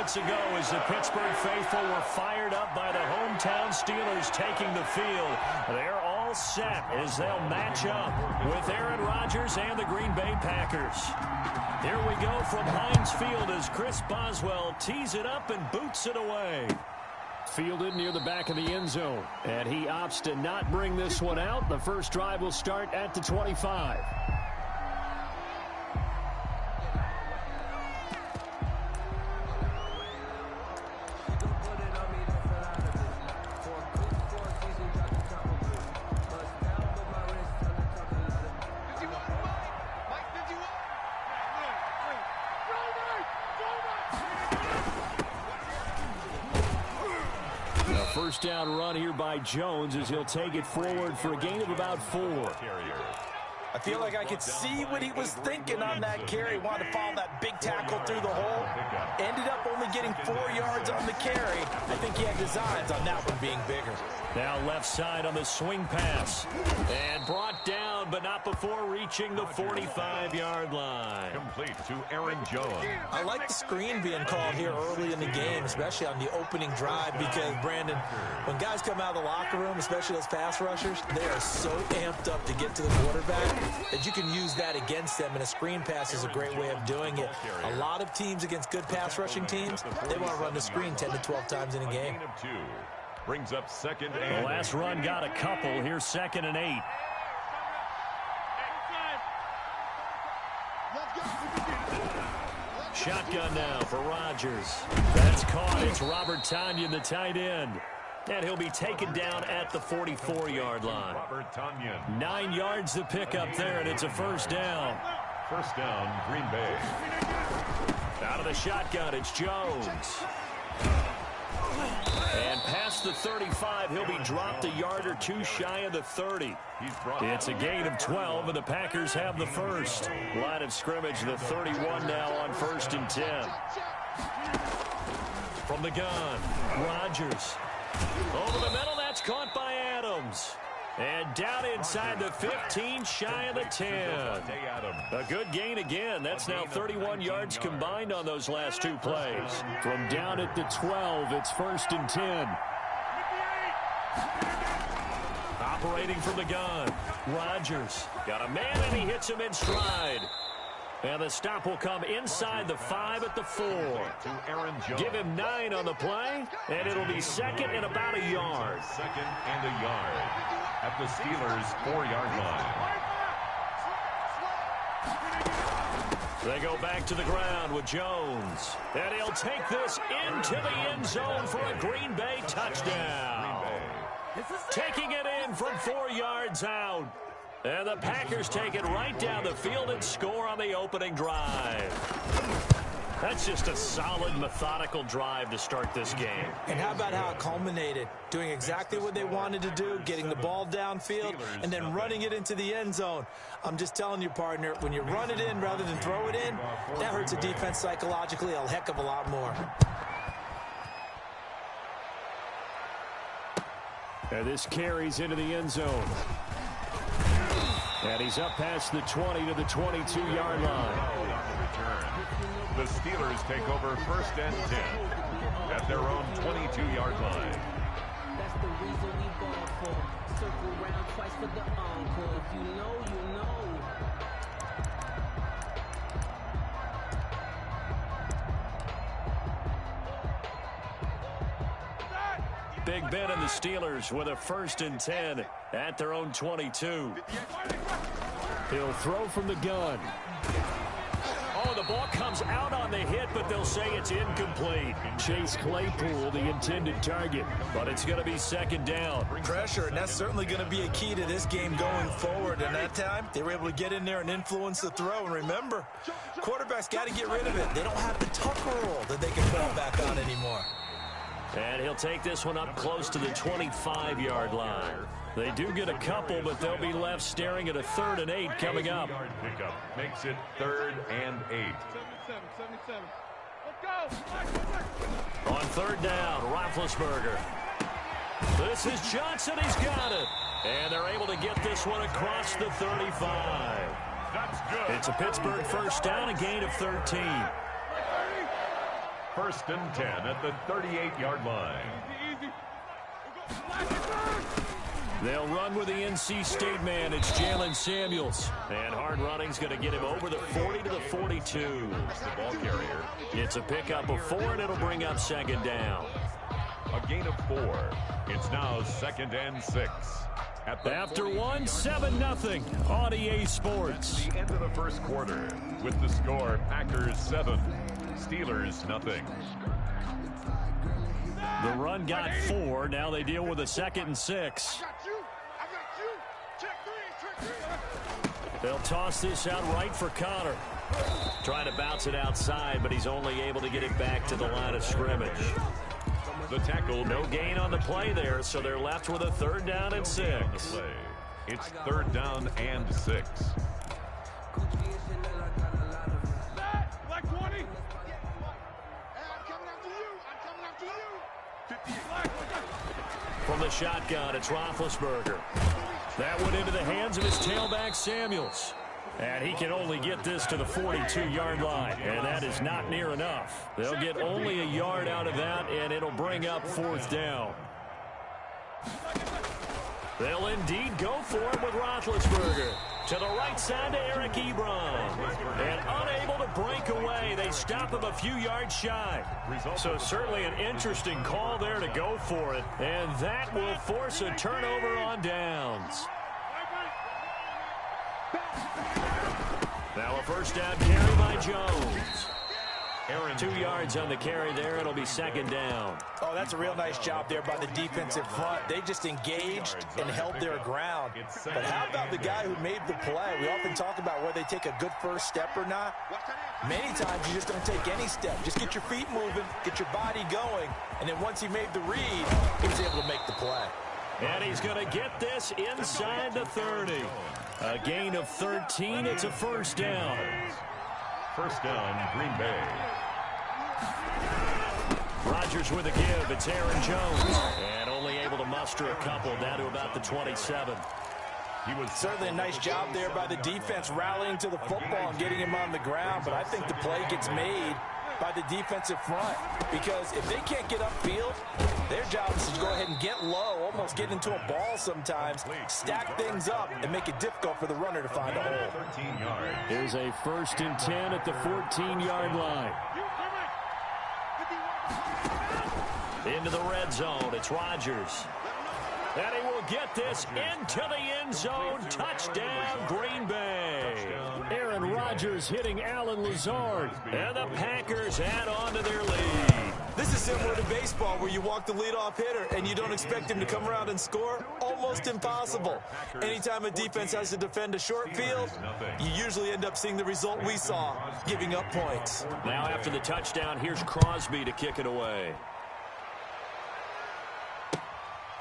minutes ago as the Pittsburgh faithful were fired up by the hometown Steelers taking the field. They're all set as they'll match up with Aaron Rodgers and the Green Bay Packers. Here we go from Heinz Field as Chris Boswell tees it up and boots it away. Fielded near the back of the end zone, and he opts to not bring this one out. The first drive will start at the 25. First down run here by Jones as he'll take it forward for a gain of about 4. I feel like I could see what he was thinking on that carry. Wanted to follow that big tackle through the hole. Ended up only getting 4 yards on the carry. I think he had designs on that one being bigger. Now left side on the swing pass. And brought down, but not before reaching the 45-yard line. Complete to Aaron Jones. I like the screen being called here early in the game, especially on the opening drive, because, Brandon, when guys come out of the locker room, especially those pass rushers, they are so amped up to get to the quarterback that you can use that against them, and a screen pass is a great way of doing it. A lot of teams against good pass rushing teams, they want to run the screen 10 to 12 times in a game. Brings up second and the last run got a couple. Here's 2nd and 8. Shotgun now for Rodgers. That's caught. It's Robert Tonyan, the tight end. And he'll be taken down at the 44-yard line. Robert Tonyan. 9 yards to pick up there, and it's a first down. First down, Green Bay. Out of the shotgun, it's Jones. And past the 35, he'll be dropped a yard or 2 shy of the 30. It's a gain of 12, and the Packers have the first. Line of scrimmage, the 31 now on 1st and 10. From the gun, Rodgers. Over the middle, that's caught by Adams. And down inside the 15, shy of the 10. A good gain again. That's now 31 yards combined on those last 2 plays. From down at the 12, it's 1st and 10. Operating from the gun, Rodgers. Got a man, and he hits him in stride. And the stop will come inside the 5 at the 4. Give him 9 on the play, and it'll be 2nd and about a yard. 2nd and a yard at the Steelers' 4-yard line. They go back to the ground with Jones. And he'll take this into the end zone for a Green Bay touchdown. Taking it in from 4 yards out. And the Packers take it right down the field and score on the opening drive. That's just a solid, methodical drive to start this game. And how about how it culminated? Doing exactly what they wanted to do, getting the ball downfield, and then running it into the end zone. I'm just telling you, partner, when you run it in rather than throw it in, that hurts a defense psychologically a heck of a lot more. And this carries into the end zone. And he's up past the 20 to the 22-yard line. The Steelers take over 1st and 10 at their own 22-yard line. That's the reason we ball for. Circle round twice for the encore. If you know, you know. Big Ben and the Steelers with a 1st and 10 at their own 22. He'll throw from the gun. Oh, the ball comes out on the hit, but they'll say it's incomplete. Chase Claypool, the intended target, but it's going to be 2nd down. Pressure, and that's certainly going to be a key to this game going forward. And that time, they were able to get in there and influence the throw. And remember, quarterbacks got to get rid of it. They don't have the Tucker roll that they can fall back on anymore. And he'll take this one up close to the 25-yard line. They do get a couple, but they'll be left staring at a 3rd and 8 coming up. Pickup makes it 3rd and 8. 77. Let's go. On 3rd down, Roethlisberger. This is Johnson. He's got it. And they're able to get this one across the 35. That's good. It's a Pittsburgh first down, a gain of 13. First and 10 at the 38-yard line. Easy. They'll run with the NC State man. It's Jalen Samuels. And hard running's going to get him over the 40 to the 42. The ball carrier. It's a pickup of 4, and it'll bring up second down. A gain of 4. It's now 2nd and 6. After 1, 7-0 on EA Sports. The end of the first quarter with the score Packers 7, Steelers 0. The run got 4. Now they deal with a 2nd and 6. They'll toss this out right for Connor. Trying to bounce it outside, but he's only able to get it back to the line of scrimmage. The tackle, no gain on the play there, so they're left with a 3rd down and 6. It's 3rd down and 6. Black 20. From the shotgun, it's Roethlisberger. That went into the hands of his tailback, Samuels. And he can only get this to the 42-yard line, and that is not near enough. They'll get only a yard out of that, and it'll bring up 4th down. They'll indeed go for it with Roethlisberger. To the right side to Eric Ebron. And unable to break away, they stop him a few yards shy. So certainly an interesting call there to go for it. And that will force a turnover on downs. Now a 1st down carry by Jones. 2 yards on the carry there. It'll be 2nd down. Oh, that's a real nice job there by the defensive front. They just engaged and held their ground. But how about the guy who made the play? We often talk about whether they take a good first step or not. Many times you just don't take any step. Just get your feet moving, get your body going, and then once he made the read, he was able to make the play. And he's going to get this inside the 30. A gain of 13. It's a 1st down. 1st down, Green Bay. Rodgers with a give. It's Aaron Jones. And only able to muster a couple down to about the 27. He was certainly a nice job there by the defense rallying to the football and getting him on the ground. But I think the play gets made by the defensive front, because if they can't get upfield, their job is to go ahead and get low, almost get into a ball sometimes, stack things up, and make it difficult for the runner to find a hole. 13 yards. Here's a 1st and 10 at the 14-yard line. Into the red zone, it's Rodgers. And he will get this into the end zone. Touchdown, Green Bay. Aaron Rodgers hitting Alan Lazard. And the Packers add on to their lead. This is similar to baseball where you walk the leadoff hitter and you don't expect him to come around and score. Almost impossible. Anytime a defense has to defend a short field, you usually end up seeing the result we saw, giving up points. Now after the touchdown, here's Crosby to kick it away.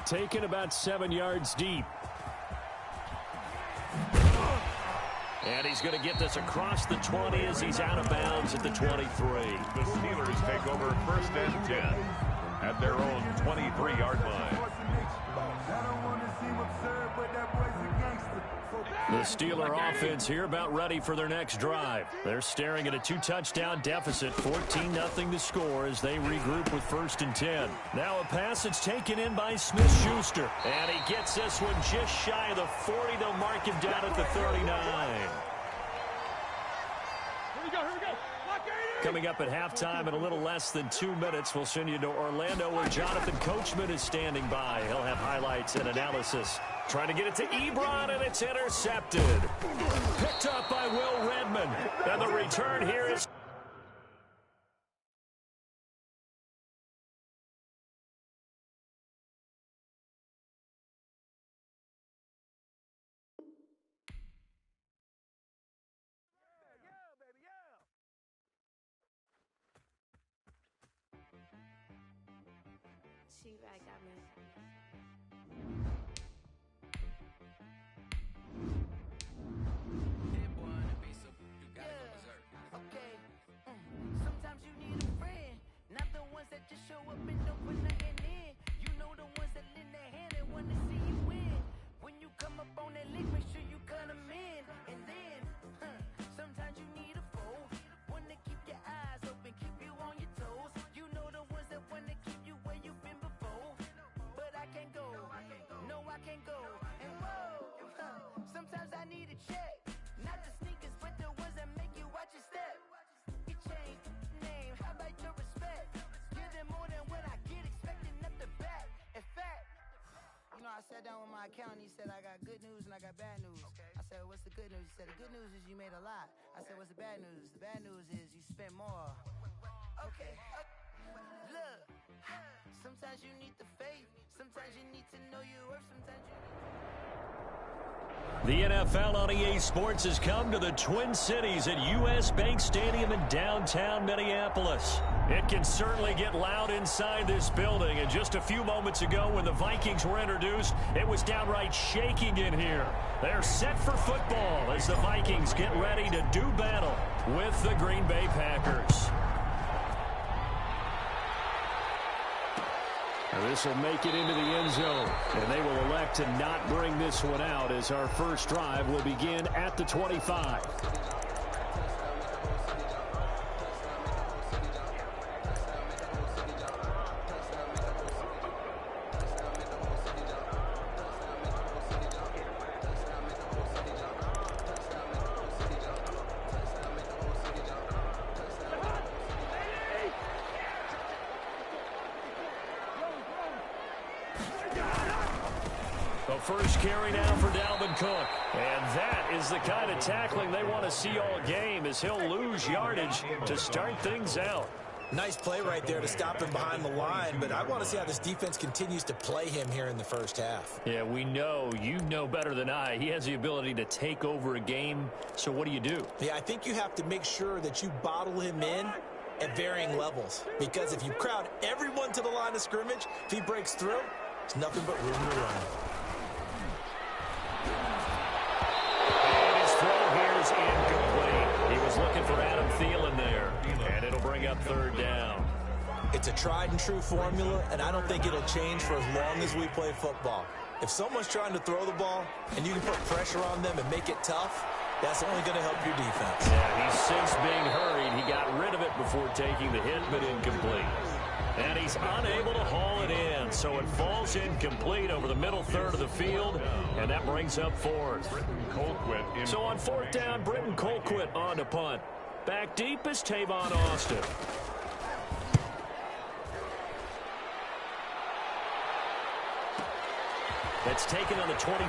Taken about 7 yards deep. And he's going to get this across the 20 as he's out of bounds at the 23. The Steelers take over 1st and 10 at their own 23-yard line. The Steeler offense here about ready for their next drive. They're staring at a 2-touchdown deficit, 14-0 to score as they regroup with 1st and 10. Now a pass that's taken in by Smith-Schuster. And he gets this one just shy of the 40. They'll mark him down at the 39. Here we go. Coming up at halftime in a little less than 2 minutes, we'll send you to Orlando where Jonathan Coachman is standing by. He'll have highlights and analysis. Trying to get it to Ebron, and it's intercepted. Picked up by Will Redmond. And the return here is... She-Rag got me. Sometimes you need a friend, not the ones that just show up and don't put nothing in. You know the ones that lend their hand and want to see you win. When you come up on that lick, make sure you cut them in. And then, sometimes you need a foe, one to keep your eyes open, keep you on your toes. my account and he said, I got good news and I got bad news. I said, what's the good news? He said, the good news is you made a lot. I said, what's the bad news? The bad news is you spent more. Okay. Look, sometimes you need the faith. Sometimes you need to know your worth. Sometimes you The NFL on EA Sports has come to the Twin Cities at US Bank Stadium in downtown Minneapolis. It can certainly get loud inside this building, and just a few moments ago when the Vikings were introduced, it was downright shaking in here. They're set for football as the Vikings get ready to do battle with the Green Bay Packers. This will make it into the end zone, and they will elect to not bring this one out as our first drive will begin at the 25. First carry now for Dalvin Cook. And that is the kind of tackling they want to see all game as he'll lose yardage to start things out. Nice play right there to stop him behind the line, but I want to see how this defense continues to play him here in the first half. Yeah, we know. You know better than I. He has the ability to take over a game, so what do you do? Yeah, I think you have to make sure that you bottle him in at varying levels, because if you crowd everyone to the line of scrimmage, if he breaks through, it's nothing but room to run. Incomplete. He was looking for Adam Thielen there, and it'll bring up third down. It's a tried and true formula, and I don't think it'll change for as long as we play football. If someone's trying to throw the ball and you can put pressure on them and make it tough, that's only going to help your defense. Yeah, he's since being hurried. He got rid of it before taking the hit, but incomplete. And he's unable to haul it in, so it falls incomplete over the middle third of the field, and that brings up fourth. So on fourth down, Britton Colquitt on to punt. Back deep is Tavon Austin. That's taken on the 25.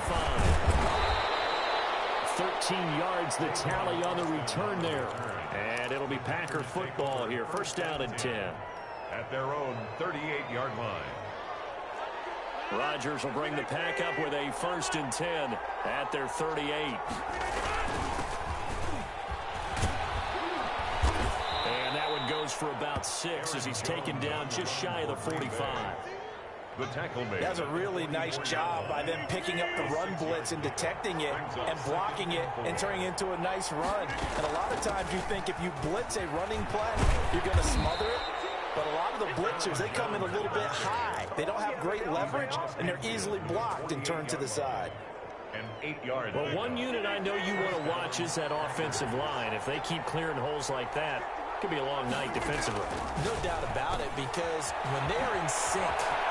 13 yards the tally on the return there. And it'll be Packer football here. First down and 10. At their own 38-yard line. Rodgers will bring the pack up with a first and 10 at their 38. And that one goes for about 6 as he's taken down just shy of the 45. The tackle made. That's a really nice job by them picking up the run blitz and detecting it and blocking it and turning it into a nice run. And a lot of times you think if you blitz a running play, you're going to smother it. But a lot of the blitzers, they come in a little bit high. They don't have great leverage, and they're easily blocked and turned to the side. And 8 yards. Well, one unit I know you want to watch is that offensive line. If they keep clearing holes like that, it could be a long night defensively. No doubt about it, because when they are in sync,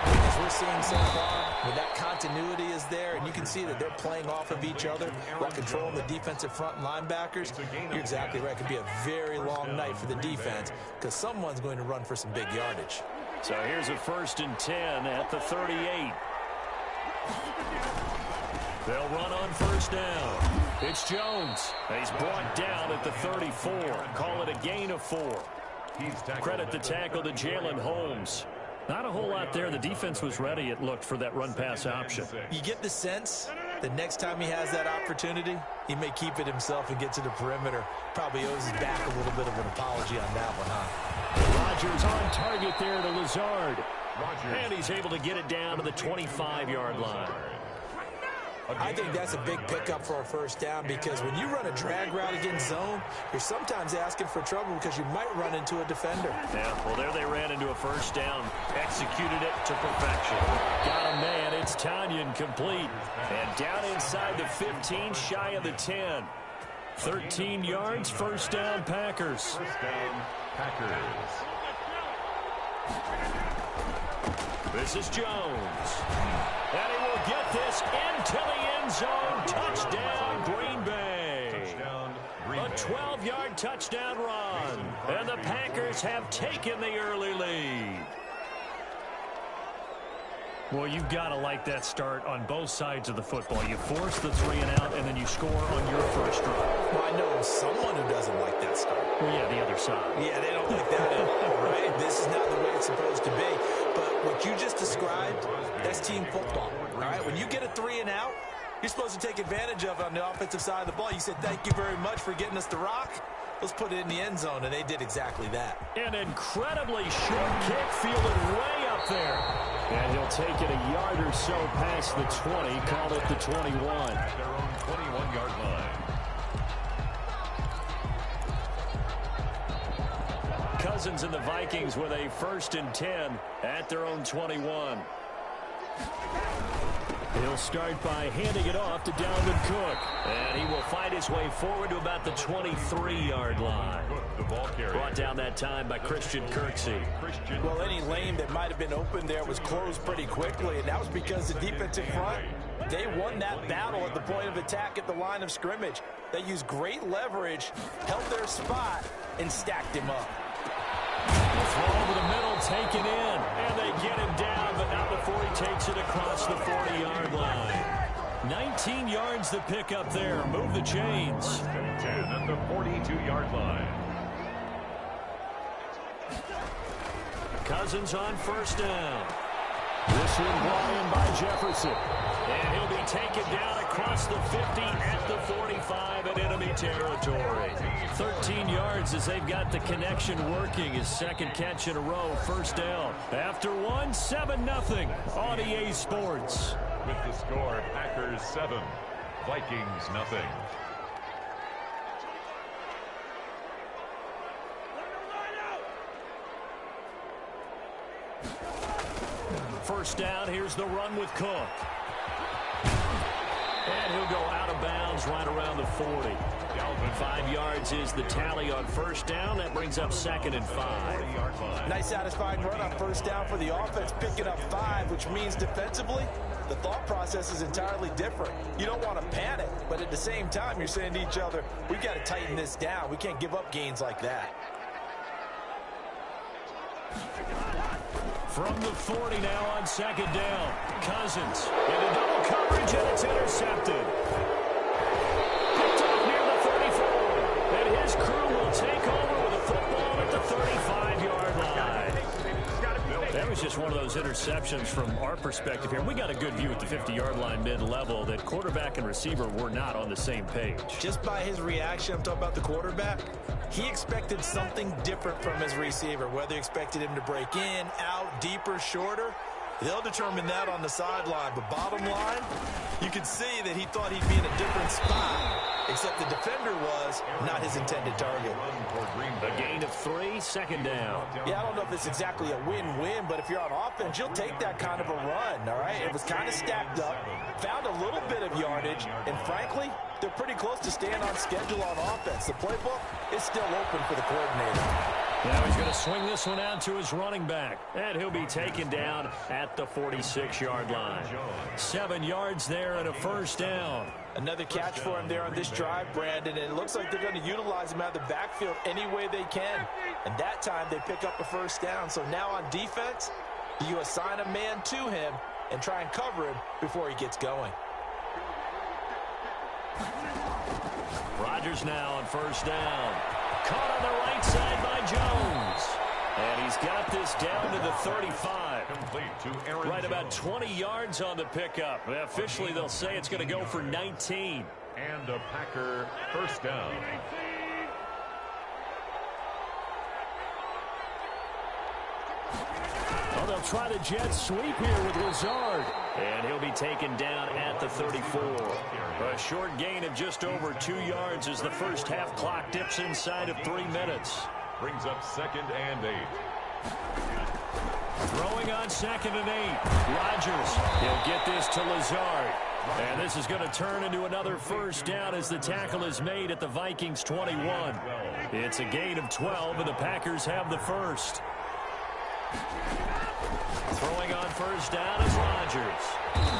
as we're seeing so far, when that continuity is there, and you can see that they're playing off of each other while controlling the defensive front linebackers, you're exactly right. It could be a very long night for the defense because someone's going to run for some big yardage. So here's a first and 10 at the 38. They'll run on first down. It's Jones. He's brought down at the 34. Call it a gain of 4. Credit the tackle to Jalen Holmes. Not a whole lot there. The defense was ready, it looked, for that run-pass option. You get the sense that next time he has that opportunity, he may keep it himself and get to the perimeter. Probably owes his back a little bit of an apology on that one, huh? Rodgers on target there to Lazard. And he's able to get it down to the 25-yard line. I think that's a big pickup for a first down because when you run a drag route against zone, you're sometimes asking for trouble because you might run into a defender. Yeah, well, there they ran into a first down. Executed it to perfection. Got a man. It's Tanyan complete. And down inside the 15, shy of the 10. 13 yards, first down Packers. First down Packers. This is Jones. And he will get this into the end zone. Touchdown, Green Bay. A 12-yard touchdown run. And the Packers have taken the early lead. Well, you've got to like that start on both sides of the football. You force the 3 and out, and then you score on your first drive. Well, I know someone who doesn't like that start. Well, yeah, the other side. Yeah, they don't like that at all, right? This is not the way it's supposed to be. But what you just described, that's team football, all right? When you get a 3 and out, you're supposed to take advantage of it on the offensive side of the ball. You said, thank you very much for getting us the rock. Let's put it in the end zone, and they did exactly that. An incredibly short kick fielded way up there. And he'll take it a yard or so past the 20, call it the 21. At their own 21-yard line. Cousins and the Vikings with a 1st and 10 at their own 21. He'll start by handing it off to Dalvin Cook. And he will find his way forward to about the 23-yard line. The ball carrier. Brought down that time by Christian Kirksey. Well, any lane that might have been open there was closed pretty quickly, and that was because the defensive front, they won that battle at the point of attack at the line of scrimmage. They used great leverage, held their spot, and stacked him up. Throw over the middle, taken in, and they get him down, but not before he takes it across the 40-yard line. 19 yards to pick up there. Move the chains. 10 at the 42-yard line. Cousins on 1st down. This one brought in by Jefferson. And he'll be taken down across the 50 at the 45 in enemy territory. 13 yards as they've got the connection working. His 2nd catch in a row, 1st down. After 1, 7-0 on EA Sports. With the score, Packers 7, Vikings nothing. First down, here's the run with Cook. And he'll go out of bounds right around the 40. 5 yards is the tally on 1st down. That brings up 2nd and 5. Nice satisfying run on 1st down for the offense, picking up 5, which means defensively, the thought process is entirely different. You don't want to panic, but at the same time, you're saying to each other, we got to tighten this down. We can't give up gains like that. From the 40 now on 2nd down. Cousins into double coverage, and it's intercepted. Picked off near the 34. And his crew will take over with a football at the 35-yard line. That was just one of those interceptions from our perspective here. We got a good view at the 50-yard line mid-level that quarterback and receiver were not on the same page. Just by his reaction, I'm talking about the quarterback, he expected something different from his receiver, whether he expected him to break in, out, deeper, shorter. They'll determine that on the sideline. But bottom line, you can see that he thought he'd be in a different spot, except the defender was not his intended target. A gain of 3, 2nd down. Yeah, I don't know if it's exactly a win-win, but if you're on offense, you'll take that kind of a run, all right? It was kind of stacked up, found a little bit of yardage, and frankly, they're pretty close to staying on schedule on offense. The playbook is still open for the coordinator. Now he's going to swing this one out to his running back. And he'll be taken down at the 46-yard line. 7 yards there and a 1st down. Another catch for him there on this drive, Brandon, and it looks like they're going to utilize him out of the backfield any way they can. And that time they pick up a 1st down. So now on defense, you assign a man to him and try and cover him before he gets going. Rodgers now on 1st down. Caught on the right side by Jones. And he's got this down to the 35. Complete to Aaron Right about Jones. 20 yards on the pickup. Officially, they'll say it's going to go for 19. And a Packer 1st down. Well, they'll try the jet sweep here with Lazard. And he'll be taken down at the 34. A short gain of just over 2 yards as the first half clock dips inside of 3 minutes. Brings up 2nd and 8. Throwing on 2nd and 8. Rodgers, he'll get this to Lazard. And this is going to turn into another 1st down as the tackle is made at the Vikings 21. It's a gain of 12, and the Packers have the 1st. Throwing on 1st down is Rodgers.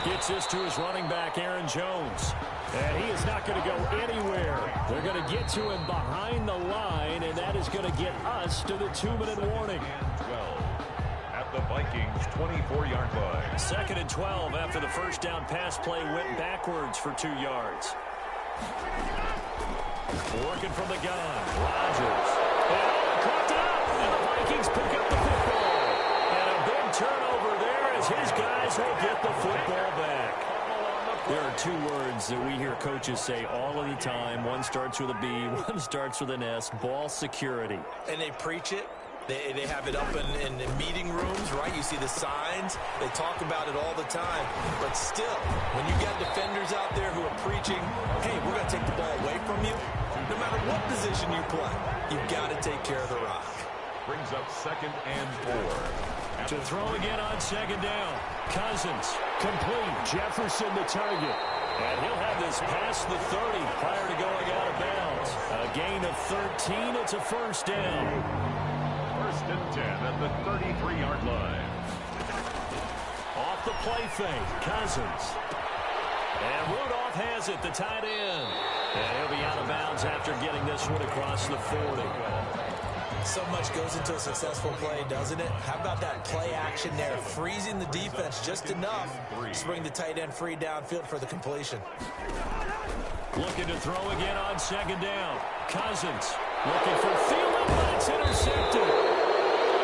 Gets this to his running back, Aaron Jones. And he is not going to go anywhere. They're going to get to him behind the line, and that is going to get us to the 2-minute warning. And 12 at the Vikings 24-yard line. 2nd and 12 after the first down pass play went backwards for 2 yards. Working from the gun, Rodgers. And caught up, and the Vikings pick up the football. And a big turnover there as his guys will get the football back. There are 2 words that we hear coaches say all of the time. One starts with a B, one starts with an S, ball security. And they preach it. They have it up in meeting rooms, right? You see the signs. They talk about it all the time. But still, when you got defenders out there who are preaching, hey, we're going to take the ball away from you, no matter what position you play, you've got to take care of the rock. Brings up 2nd and 4. To throw again on 2nd down. Cousins, complete. Jefferson the target. And he'll have this past the 30 prior to going out of bounds. A gain of 13. It's a first down. 1st and 10 at the 33-yard line. Off the play fake, Cousins. And Rudolph has it, the tight end. And he'll be out of bounds after getting this one across the 40. So much goes into a successful play, doesn't it? How about that play action there, freezing the defense just enough to bring the tight end free downfield for the completion. Looking to throw again on 2nd down. Cousins looking for Thielen, but it's intercepted.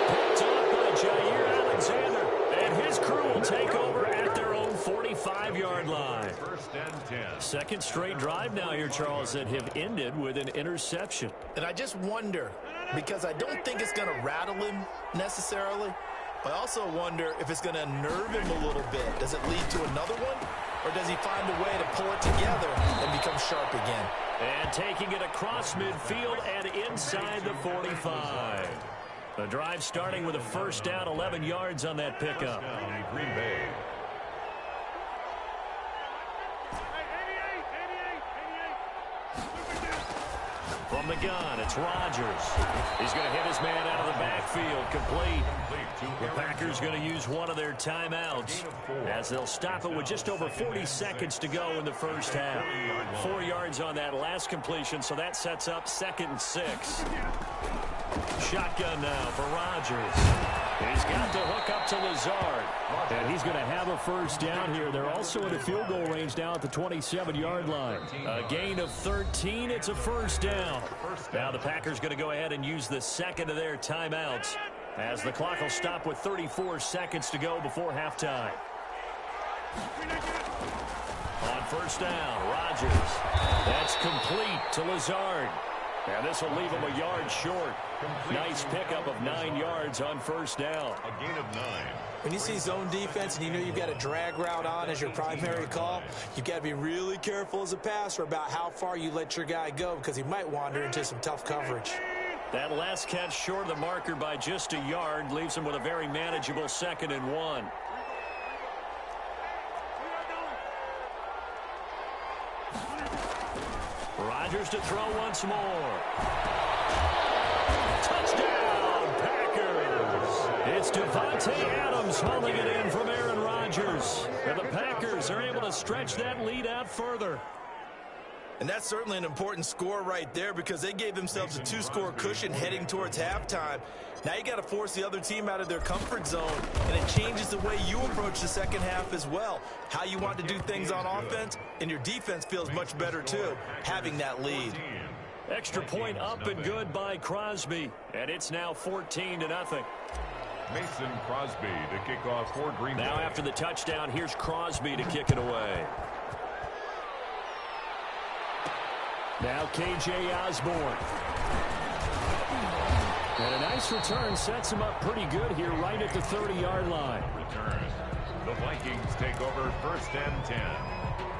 Picked up by Jair Alexander. And his crew will take over at their own 45-yard line. 1st and 10. 2nd straight drive now here, Charles, that have ended with an interception. And I just wonder, because I don't think it's going to rattle him necessarily, but I also wonder if it's going to nerve him a little bit. Does it lead to another one? Or does he find a way to pull it together and become sharp again? And taking it across midfield and inside the 45. The drive starting with a first down, 11 yards on that pickup. Green Bay. From the gun, it's Rodgers. He's going to hit his man out of the backfield, complete. The Packers going to use one of their timeouts as they'll stop it with just over 40 seconds to go in the first half. 4 yards on that last completion, so that sets up 2nd and 6. Shotgun now for Rodgers. He's got to hook up to Lazard. And he's going to have a first down here. They're also in a field goal range now at the 27-yard line. A gain of 13. It's a first down. Now the Packers going to go ahead and use the 2nd of their timeouts as the clock will stop with 34 seconds to go before halftime. On first down, Rodgers. That's complete to Lazard. And this will leave him a yard short. Nice pickup of 9 yards on first down. A gain of 9. When you see zone defense and you know you've got a drag route on as your primary call, you've got to be really careful as a passer about how far you let your guy go because he might wander into some tough coverage. That last catch short of the marker by just a yard leaves him with a very manageable 2nd and 1. Rodgers to throw once more. Touchdown, Packers. It's Devontae Adams hauling it in from Aaron Rodgers. And the Packers are able to stretch that lead out further. And that's certainly an important score right there because they gave themselves a 2-score cushion heading towards halftime. Now you got to force the other team out of their comfort zone, and it changes the way you approach the second half as well. How you want to do things on offense, and your defense feels much better too, having that lead. Extra point up and good by Crosby, and it's now 14-0. Mason Crosby to kick off for Green Bay. Now after the touchdown, here's Crosby to kick it away. Now K.J. Osborne. And a nice return sets him up pretty good here right at the 30-yard line. Return. The Vikings take over 1st and 10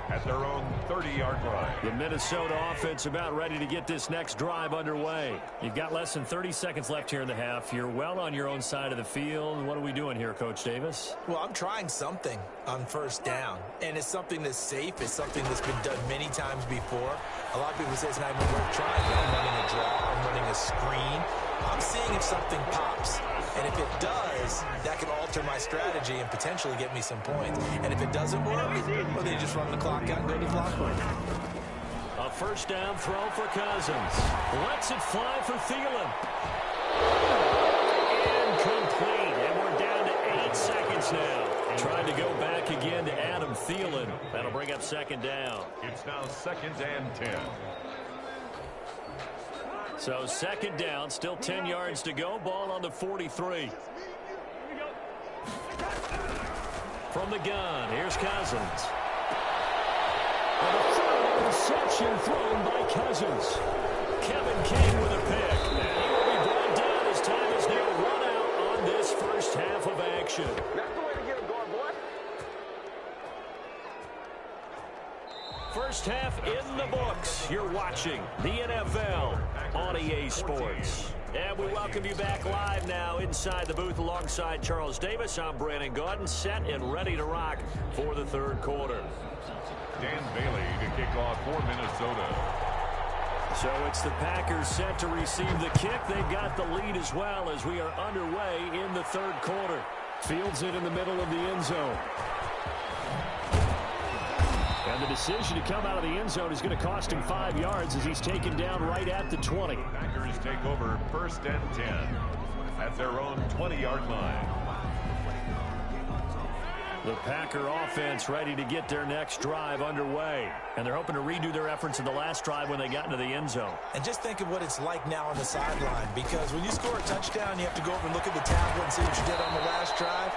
at their own 30-yard line. The Minnesota offense about ready to get this next drive underway. You've got less than 30 seconds left here in the half. You're well on your own side of the field. What are we doing here, Coach Davis? Well, I'm trying something on first down, and it's something that's safe. It's something that's been done many times before. A lot of people say it's not even worth trying. I'm running a draw. I'm running a screen. I'm seeing if something pops. And if it does, that can alter my strategy and potentially get me some points. And if it doesn't work, well, they just run the clock out and go to the locker room. A first down throw for Cousins. Lets it fly for Thielen. Incomplete. And we're down to 8 seconds Thielen. That'll bring up second down. It's now 2nd and 10. So second down, still 10 yards to go. Ball on the 43. From the gun, here's Cousins. And a third interception thrown by Cousins. Kevin King with a pick. And he will be brought down as time is now run out on this first half of action. That's the way to get him going, boy. First half in the books. You're watching the NFL on EA Sports. And we welcome you back live now inside the booth alongside Charles Davis. I'm Brandon Gaudin, set and ready to rock for the third quarter. Dan Bailey to kick off for Minnesota. So it's the Packers set to receive the kick. They've got the lead as well as we are underway in the third quarter. Fields it in the middle of the end zone. And the decision to come out of the end zone is going to cost him 5 yards as he's taken down right at the 20. Packers take over 1st and 10 at their own 20-yard line. The Packer offense ready to get their next drive underway. And they're hoping to redo their efforts in the last drive when they got into the end zone. And just think of what it's like now on the sideline, because when you score a touchdown, you have to go over and look at the tablet and see what you did on the last drive.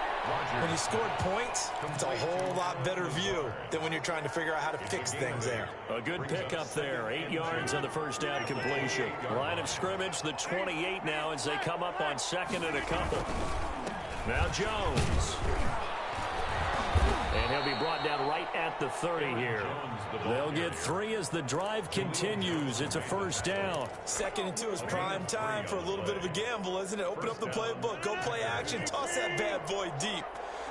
When you scored points, it's a whole lot better view than when you're trying to figure out how to fix things there. A good pickup there. 8 yards on the first down completion. Line of scrimmage, the 28 now as they come up on second and a couple. Now Jones. And he'll be brought down right at the 30 here. They'll get 3 as the drive continues. It's a first down. 2nd and 2 is prime time for a little bit of a gamble, isn't it? Open up the playbook, go play action, toss that bad boy deep.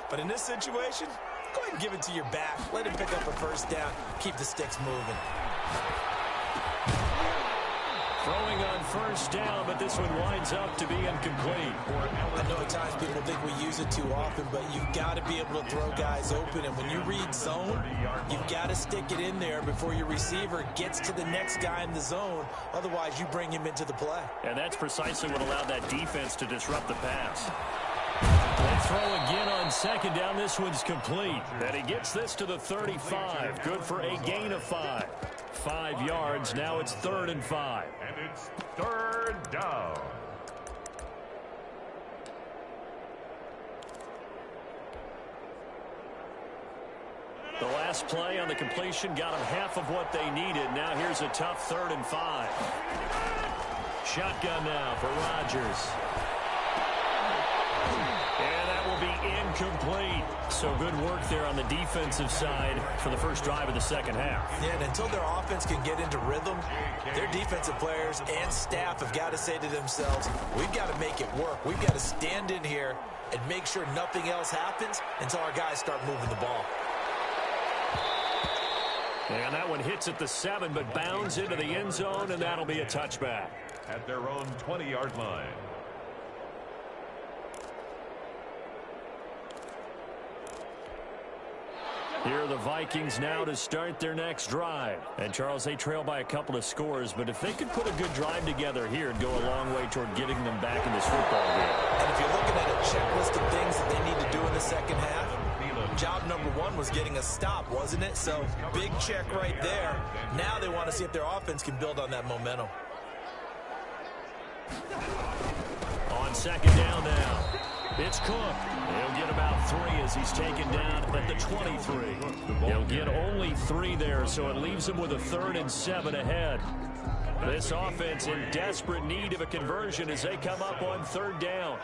But in this situation, go ahead and give it to your back. Let him pick up a first down. Keep the sticks moving. Throwing on first down, but this one winds up to be incomplete. I know at times people think we use it too often, but you've got to be able to throw guys open. And when you read zone, you've got to stick it in there before your receiver gets to the next guy in the zone. Otherwise, you bring him into the play. And that's precisely what allowed that defense to disrupt the pass. They throw again on second down. This one's complete. And he gets this to the 35. Good for a gain of 5. 5 yards. Now it's 3rd and 5. And it's 3rd down. The last play on the completion got them half of what they needed. Now here's a tough 3rd and 5. Shotgun now for Rodgers. And that will be incomplete. So good work there on the defensive side for the first drive of the second half. Yeah, and until their offense can get into rhythm, their defensive players and staff have got to say to themselves, we've got to make it work. We've got to stand in here and make sure nothing else happens until our guys start moving the ball. And that one hits at the 7, but bounds into the end zone, and that'll be a touchback. At their own 20-yard line. Here are the Vikings now to start their next drive. And, Charles, they trail by a couple of scores, but if they could put a good drive together here, it'd go a long way toward getting them back in this football game. And if you're looking at a checklist of things that they need to do in the second half, job number 1 was getting a stop, wasn't it? So, big check right there. Now they want to see if their offense can build on that momentum. On second down now. It's Cook. He'll get about 3 as he's taken down at the 23. He'll get only 3 there, so it leaves him with a 3rd and 7 ahead. This offense in desperate need of a conversion as they come up on 3rd down.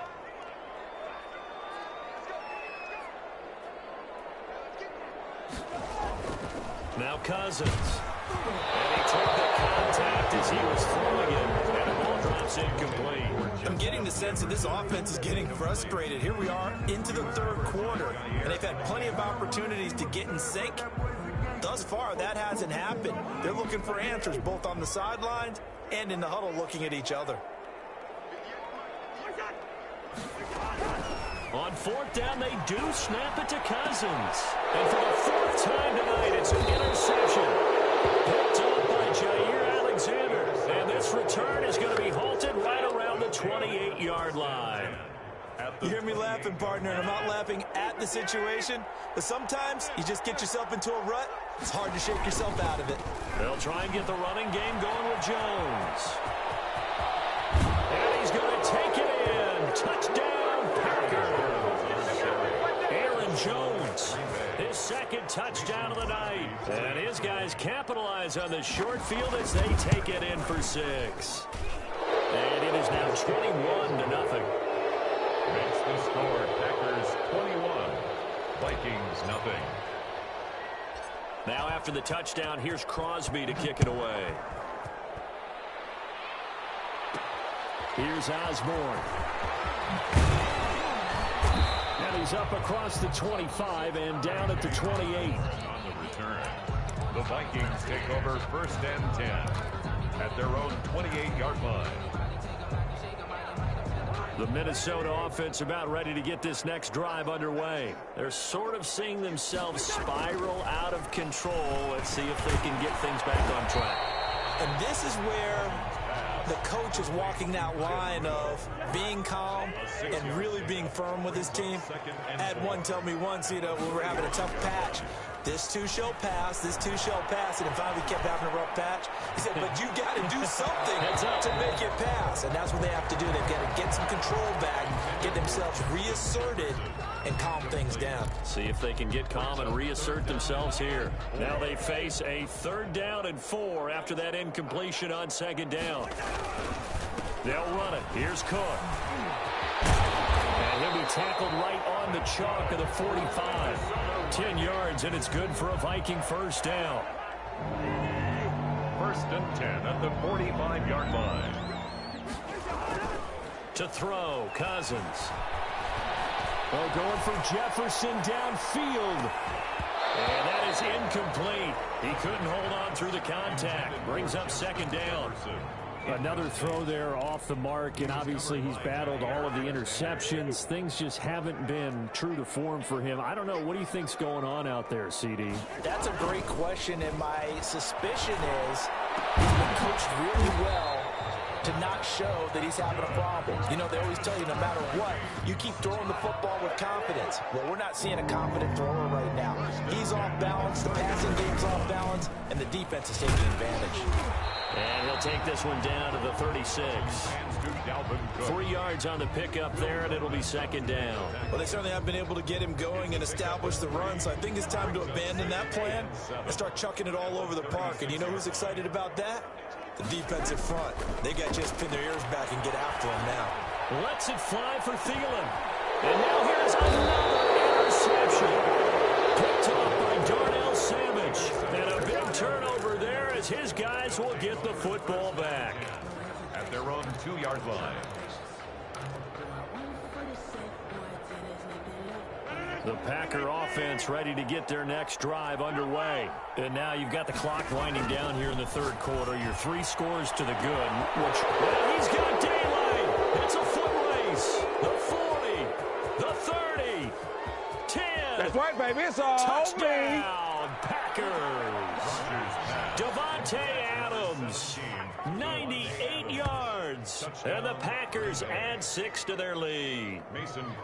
Now Cousins. And he took the contact as he was throwing it, and the ball drops incomplete. I'm getting the sense that this offense is getting frustrated. Here we are into the 3rd quarter, and they've had plenty of opportunities to get in sync. Thus far, that hasn't happened. They're looking for answers both on the sidelines and in the huddle looking at each other. On 4th down, they do snap it to Cousins. And for the 4th time tonight, it's an interception. Picked up by Jair Alexander. And this return is going to be halted right around the 28-yard line. At You hear me laughing, partner, and I'm not laughing at the situation, but sometimes you just get yourself into a rut. It's hard to shake yourself out of it. They'll try and get the running game going with Jones. And he's going to take it in. Touchdown, Packers. Aaron Jones, his second touchdown of the night. And his guys capitalize on the short field as they take it in for 6. And it is now 21-0. Makes the score Packers 21, Vikings nothing. Now after the touchdown, here's Crosby to kick it away. Here's Osborne. And he's up across the 25 and down at the 28. On the return, the Vikings take over 1st and 10 at their own 28-yard line. The Minnesota offense about ready to get this next drive underway. They're sort of seeing themselves spiral out of control. Let's see if they can get things back on track. And this is where the coach is walking that line of being calm and really being firm with his team. I had one tell me once, when we were having a tough patch, this too shall pass, this too shall pass, and then finally kept having a rough patch. He said, but you got to do something to make it pass, and that's what they have to do. They've got to get some control back, get themselves reasserted, and calm things down. See if they can get calm and reassert themselves here. Now they face a 3rd down and 4 after that incompletion on 2nd down. They'll run it. Here's Cook. And he'll be tackled right on the chalk of the 45. 10 yards, and it's good for a Viking 1st down. 1st and 10 at the 45-yard line. To throw, Cousins. Oh, going for Jefferson downfield. And that is incomplete. He couldn't hold on through the contact. Brings up 2nd down. Another throw there off the mark, and obviously he's battled all of the interceptions. Things just haven't been true to form for him. I don't know. What do you think's going on out there, CD? That's a great question, and my suspicion is he's been coached really well to not show that he's having a problem. They always tell you no matter what, you keep throwing the football with confidence. Well, we're not seeing a confident thrower right now. He's off balance, the passing game's off balance, and the defense is taking advantage. And he'll take this one down to the 36. 3 yards on the pickup there, and it'll be 2nd down. Well, they certainly have been able to get him going and establish the run, so I think it's time to abandon that plan and start chucking it all over the park. And you know who's excited about that? The defensive front. They got to just pin their ears back and get after him now. Lets it fly for Thielen. And now here's another interception. Picked up by Darnell Savage. And a big turnover there as his guys will get the football back. At their own 2-yard line. The Packer offense ready to get their next drive underway. And now you've got the clock winding down here in the 3rd quarter. Your 3 scores to the good. Well, he's got daylight. It's a foot race. The 40, the 30, 10. That's right, baby. It's all Touchdown, Packers. Devontae Adams, 98 yards. And the Packers add 6 to their lead.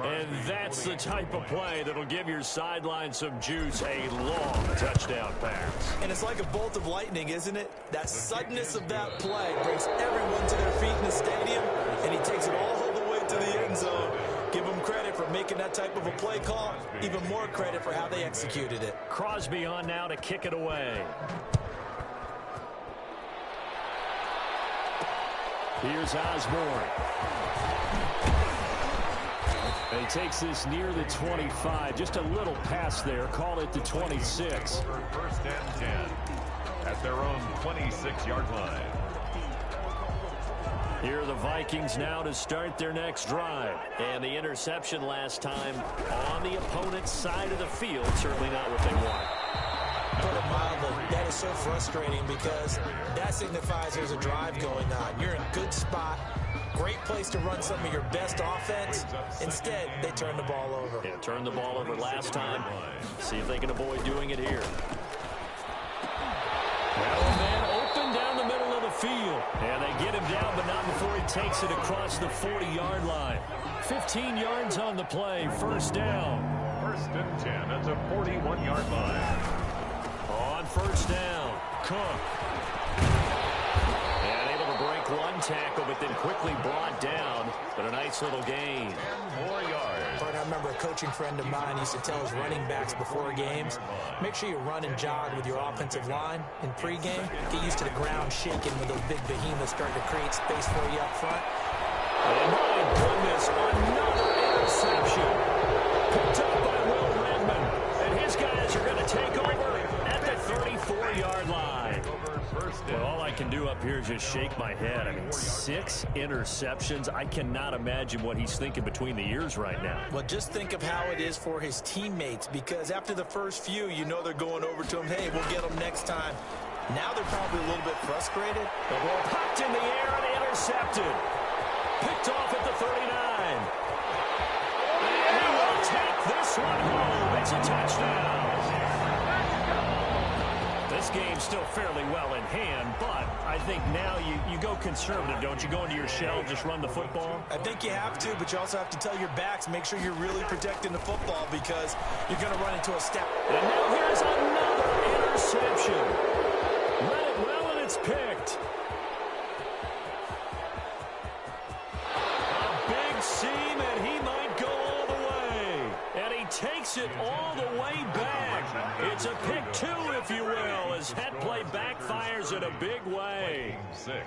And that's the type of play that'll give your sideline some juice. A long touchdown pass. And it's like a bolt of lightning, isn't it? That suddenness of that play brings everyone to their feet in the stadium, and he takes it all the way to the end zone. Give him credit for making that type of a play call. Even more credit for how they executed it. Crosby on now to kick it away. Here's Osborne. And he takes this near the 25. Just a little pass there. Call it the 26. 1st and 10 at their own 26-yard line. Here are the Vikings now to start their next drive. And the interception last time on the opponent's side of the field. Certainly not what they want. Put it mildly, that is so frustrating because that signifies there's a drive going on. You're in a good spot, great place to run some of your best offense. Instead, they turn the ball over. Yeah, turned the ball over last time. See if they can avoid doing it here. Now a man open down the middle of the field. And they get him down, but not before he takes it across the 40-yard line. 15 yards on the play. First down. First and 10 at the 41-yard line. On first down, Cook. And able to break one tackle, but then quickly brought down. But a nice little gain. 10 more yards. I remember a coaching friend of mine used to tell his running backs before games, make sure you run and jog with your offensive line in pregame. Get used to the ground shaking when those big behemoths start to create space for you up front. Oh, my goodness, another interception. Picked up by Will Redmond. And his guys are going to take over at the 34-yard line. Well, all I can do up here is just shake my head. I mean, 6 interceptions. I cannot imagine what he's thinking between the ears right now. Well, just think of how it is for his teammates, because after the first few, you know they're going over to him, hey, we'll get them next time. Now they're probably a little bit frustrated. The ball popped in the air and intercepted. Picked off at the 39. And he will take this one home. It's a touchdown. This game's still fairly well in hand, but I think now you go conservative, don't you? Go into your shell, just run the football? I think you have to, but you also have to tell your backs, make sure you're really protecting the football, because you're going to run into a step. And now here's another interception. Read it well, and it's picked. A big seam, and he might go all the way. And he takes it all the way back. It's a pick 2, if you will, as that play backfires in a big way. 6.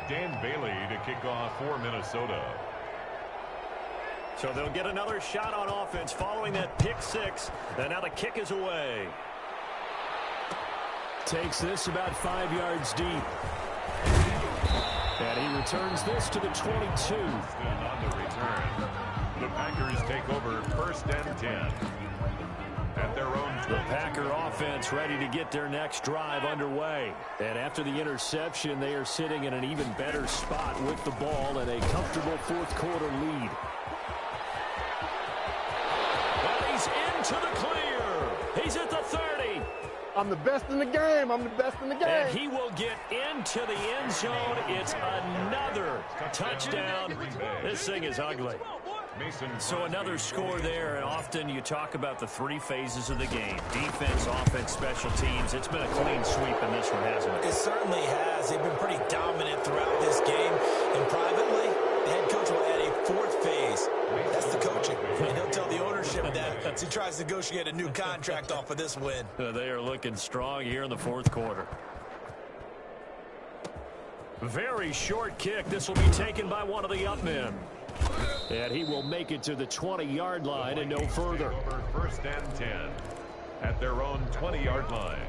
Dan Bailey to kick off for Minnesota. So they'll get another shot on offense following that pick 6. And now the kick is away. Takes this about 5 yards deep. And he returns this to the 22. On the return, the Packers take over first and 10 at their own. The Packer offense ready to get their next drive underway. And after the interception, they are sitting in an even better spot with the ball and a comfortable fourth-quarter lead. And he's into the clear. He's at the 30. I'm the best in the game. I'm the best in the game. And he will get into the end zone. It's another touchdown. This thing is ugly. So another score there, and often you talk about the 3 phases of the game. Defense, offense, special teams. It's been a clean sweep in this one, hasn't it? It certainly has. They've been pretty dominant throughout this game. And privately, the head coach will add a 4th phase. That's the coaching. And he'll tell the ownership that as he tries to negotiate a new contract off of this win. They are looking strong here in the 4th quarter. Very short kick. This will be taken by one of the up men. And he will make it to the 20-yard line and no further. Over first and 10 at their own 20-yard line.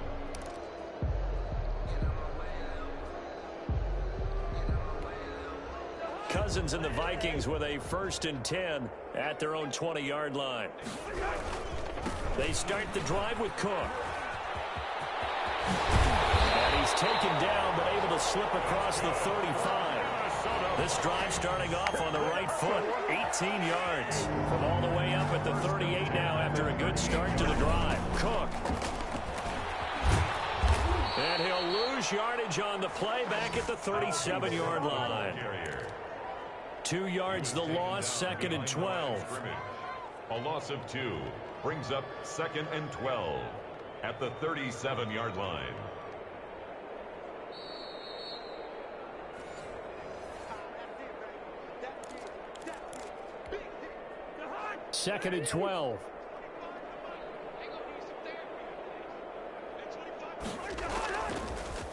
Cousins and the Vikings with a 1st and 10 at their own 20-yard line. They start the drive with Cook. And he's taken down, but able to slip across the 35. This drive starting off on the right foot, 18 yards. From all the way up at the 38 now after a good start to the drive. Cook. And he'll lose yardage on the play back at the 37-yard line. 2 yards the loss, 2nd and 12. A loss of 2 brings up 2nd and 12 at the 37-yard line. Second and 12.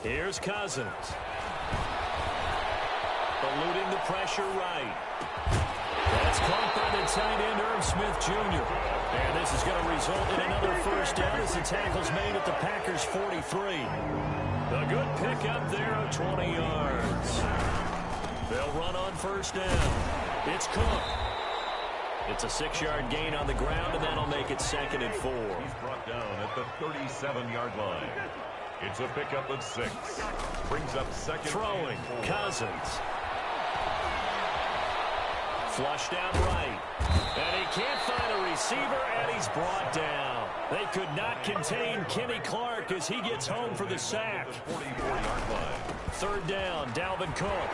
Here's Cousins. Eluding the pressure right. That's caught by the tight end, Irv Smith Jr. And this is going to result in another first down as the tackle's made at the Packers' 43. A good pickup there of 20 yards. They'll run on first down. It's Cook. It's a 6-yard gain on the ground, and that'll make it 2nd and 4. He's brought down at the 37-yard line. It's a pickup of 6. Brings up 2nd. Throwing, Cousins. Flushed out right. And he can't find a receiver, and he's brought down. They could not contain Kenny Clark as he gets home for the sack. 44-yard line. 3rd down, Dalvin Cook.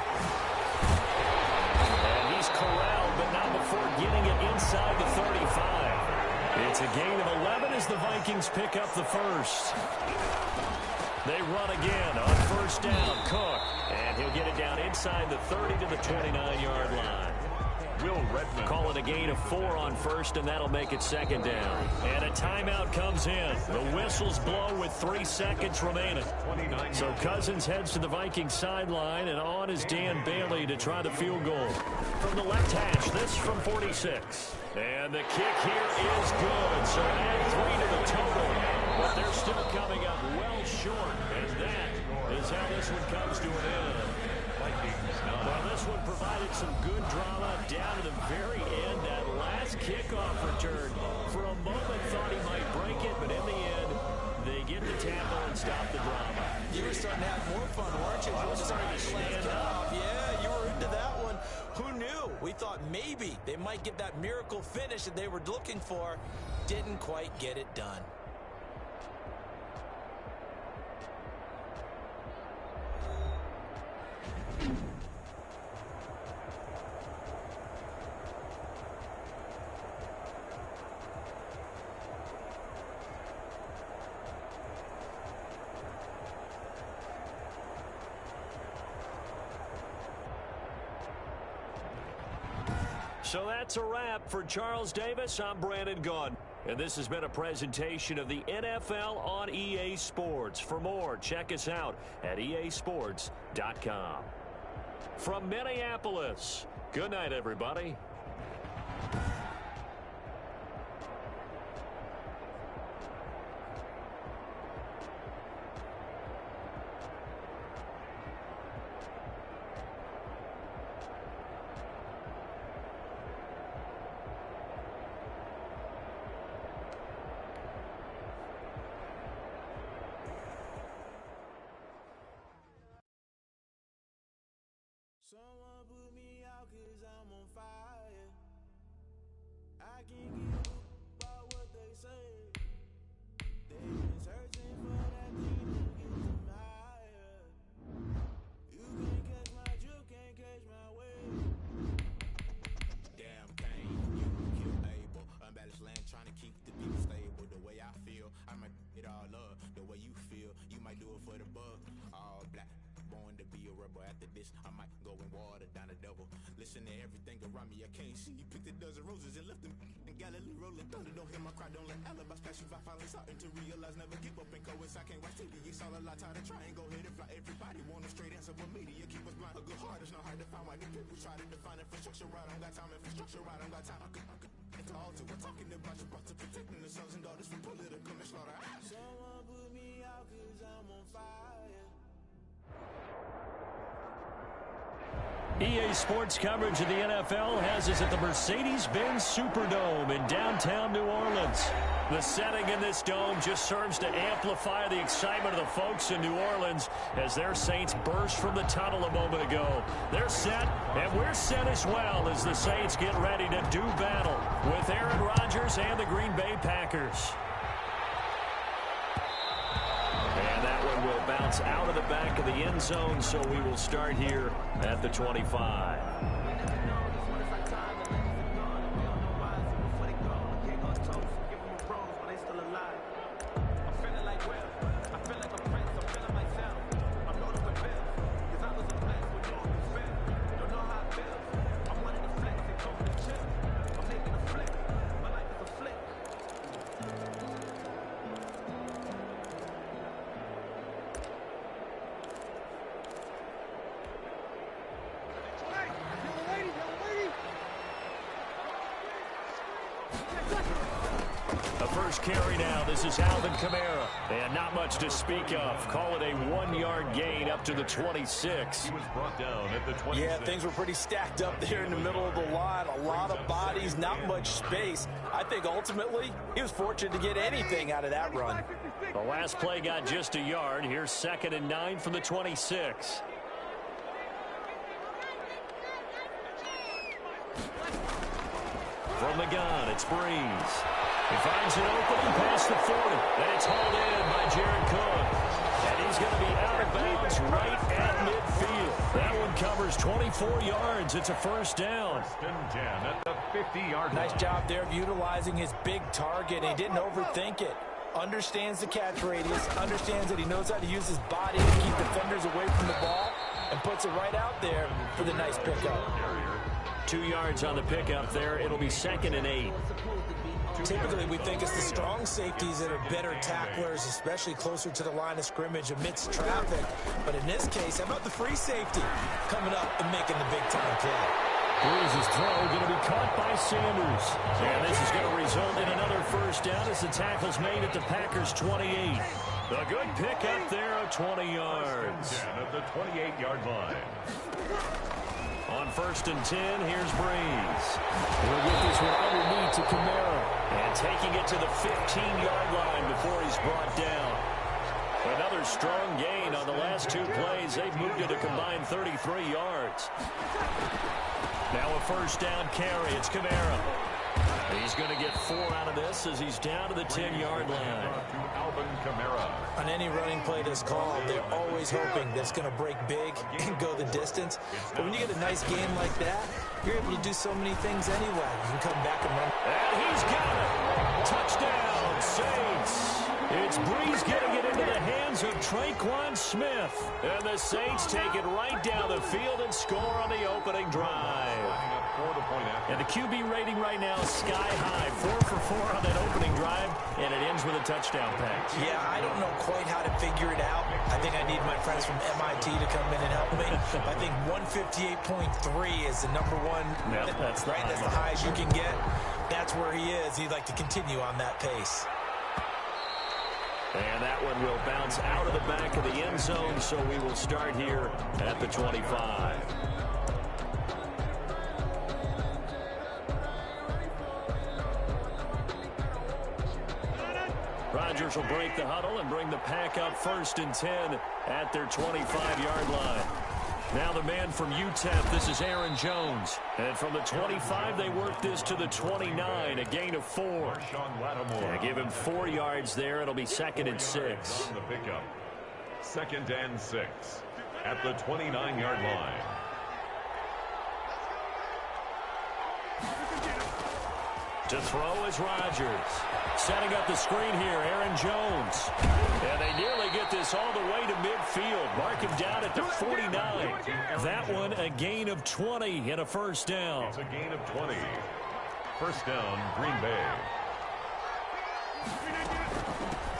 is corralled, but not before getting it inside the 35. It's a gain of 11 as the Vikings pick up the first. They run again on first down. Cook, and he'll get it down inside the 30 to the 29-yard line. Will Redmond. Call it a gain of 4 on first, and that'll make it second down. And a timeout comes in. The whistles blow with 3 seconds remaining. So Cousins heads to the Vikings sideline, and on is Dan Bailey to try the field goal. From the left hash, this from 46. And the kick here is good. So add 3 to the total. But they're still coming up well short. And that is how this one comes to an end. Well, this one provided some good drama down to the very end. That last kickoff return, for a moment, thought he might break it, but in the end, they get the tackle and stop the drama. You were starting to have more fun, weren't you? I was starting to stand up. Yeah, you were into that one. Who knew? We thought maybe they might get that miracle finish that they were looking for. Didn't quite get it done. So that's a wrap for Charles Davis. I'm Brandon Gaudin. And this has been a presentation of the NFL on EA Sports. For more, check us out at easports.com. From Minneapolis, good night, everybody. Someone put me out 'cause I'm on fire. I can't give about what they say. They've been searching for that thing to get them higher. You can't catch my drift, can't catch my wave. Damn Kane, you kill Abel. Unbalanced land trying to keep the people stable. The way I feel, I might it all up. The way you feel, you might do it for the bug. All black. Born to be a rebel. After this, I might go and water down a double. Listen to everything around me, I can't see. Picked a dozen roses and left them in Galilee rolling thunder. Don't hear my cry, don't let alibis pass you. I finally starting to realize never give up and coerce. I can't watch TV, it's all a lot. Tired of trying, go ahead and fly. Everybody want a straight answer, but media keep us blind. A good heart is not hard to find. Why the people try to define infrastructure right? I don't got time, infrastructure right? I don't got time. I could it's all to we're talking about your brother protecting the sons and daughters from political slaughter. Someone put me out 'cause I'm on fire. EA Sports coverage of the NFL has us at the Mercedes-Benz Superdome in downtown New Orleans. The setting in this dome just serves to amplify the excitement of the folks in New Orleans as their Saints burst from the tunnel a moment ago. They're set, and we're set as well as the Saints get ready to do battle with Aaron Rodgers and the Green Bay Packers. And that one will bounce out of the back of the end zone, so we will start here at the 25. First carry now. This is Alvin Kamara. And not much to speak of. Call it a 1-yard gain up to the 26. He was brought down at the 26. Yeah, things were pretty stacked up there in the middle of the line. A lot of bodies, not much space. I think ultimately he was fortunate to get anything out of that run. The last play got just a yard. Here's 2nd and 9 from the 26. From the gun, it's Breeze. He finds an opening past the 40, and it's hauled in by Jared Cook. And he's going to be out of bounds right at midfield. That one covers 24 yards. It's a first down. First and 10 at the 50-yard line. Nice job there of utilizing his big target. He didn't overthink it. Understands the catch radius, understands that he knows how to use his body to keep defenders away from the ball, and puts it right out there for the nice pickup. 2 yards on the pickup there. It'll be 2nd and 8. Typically, we think it's the strong safeties that are better tacklers, especially closer to the line of scrimmage amidst traffic. But in this case, how about the free safety coming up and making the big-time play? Breeze's throw going to be caught by Sanders. And this is going to result in another first down as the tackle's made at the Packers' 28. A good pickup there of 20 yards. 10 at the 28-yard line. On 1st and 10, here's Breeze. He'll get this one underneath to Kamara. And taking it to the 15-yard line before he's brought down. Another strong gain on the last 2 plays. They've moved it a combined 33 yards. Now a first down carry. It's Kamara. He's going to get 4 out of this as he's down to the 10-yard line. To Alvin Kamara. On any running play that's called, they're always hoping that it's going to break big and go the distance. But when you get a nice game like that, you're able to do so many things anyway. You can come back and run. And he's got it. Touchdown, Saints. It's Breeze getting it into the hands of Traquan Smith. And the Saints take it right down the field and score on the opening drive. And the QB rating right now is sky high. 4 for 4 on that opening drive, and it ends with a touchdown pass. Yeah, I don't know quite how to figure it out. I think I need my friends from MIT to come in and help me. I think 158.3 is the number one. Yep, that's the That's the highest you can get. That's where he is. He'd like to continue on that pace. And that one will bounce out of the back of the end zone, so we will start here at the 25. Rodgers will break the huddle and bring the pack up 1st and 10 at their 25-yard line. Now the man from UTEP, this is Aaron Jones. And from the 25, they work this to the 29, a gain of 4. Yeah, give him 4 yards there. It'll be 2nd and 6. On the pickup. 2nd and 6 at the 29-yard line. To throw is Rodgers. Setting up the screen here, Aaron Jones. And they nearly get this all the way to midfield. Mark him down at the 49. That one a gain of 20 and a first down. It's a gain of 20. First down, Green Bay.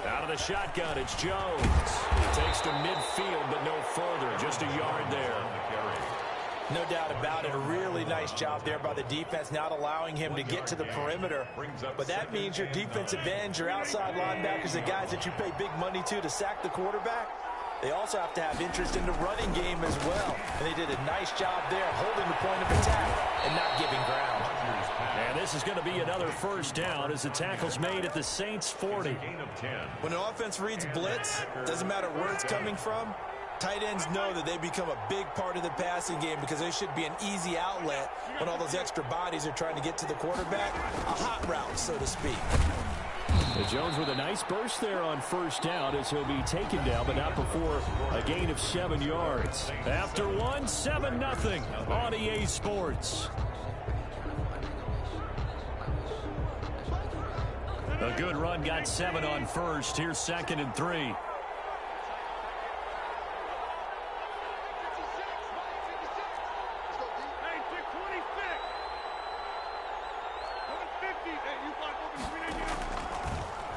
Out of the shotgun, it's Jones. He takes to midfield, but no further. Just a yard there. No doubt about it. A really nice job there by the defense, not allowing him to get to the perimeter. But that means your defensive ends, your outside linebackers, the guys that you pay big money to sack the quarterback, they also have to have interest in the running game as well. And they did a nice job there holding the point of attack and not giving ground. And this is going to be another first down as the tackle's made at the Saints' 40. When an offense reads blitz, doesn't matter where it's coming from, tight ends know that they become a big part of the passing game because they should be an easy outlet when all those extra bodies are trying to get to the quarterback. A hot route, so to speak. Jones with a nice burst there on first down as he'll be taken down, but not before a gain of 7 yards. After 1, 7-0 on EA Sports. A good run, got 7 on first. Here's 2nd and 3.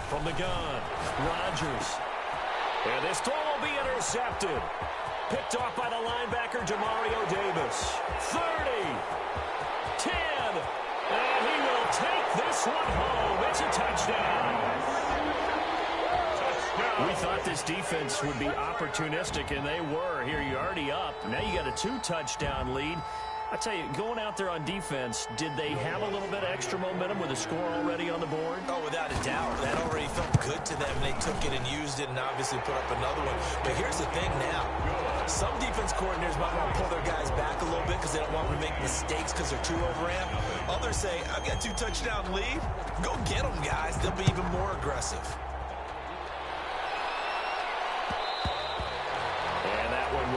From the gun, Rodgers. And this throw will be intercepted. Picked off by the linebacker, Demario Davis. 30, 10, and he will take this one home. It's a touchdown. We thought this defense would be opportunistic, and they were. Here, you're already up. Now you got a 2-touchdown lead. I tell you, going out there on defense, did they have a little bit of extra momentum with a score already on the board? Oh, without a doubt. That already felt good to them. They took it and used it and obviously put up another one. But here's the thing now. Some defense coordinators might want to pull their guys back a little bit because they don't want them to make mistakes because they're too overamped. Others say, I've got 2-touchdown lead. Go get them, guys. They'll be even more aggressive.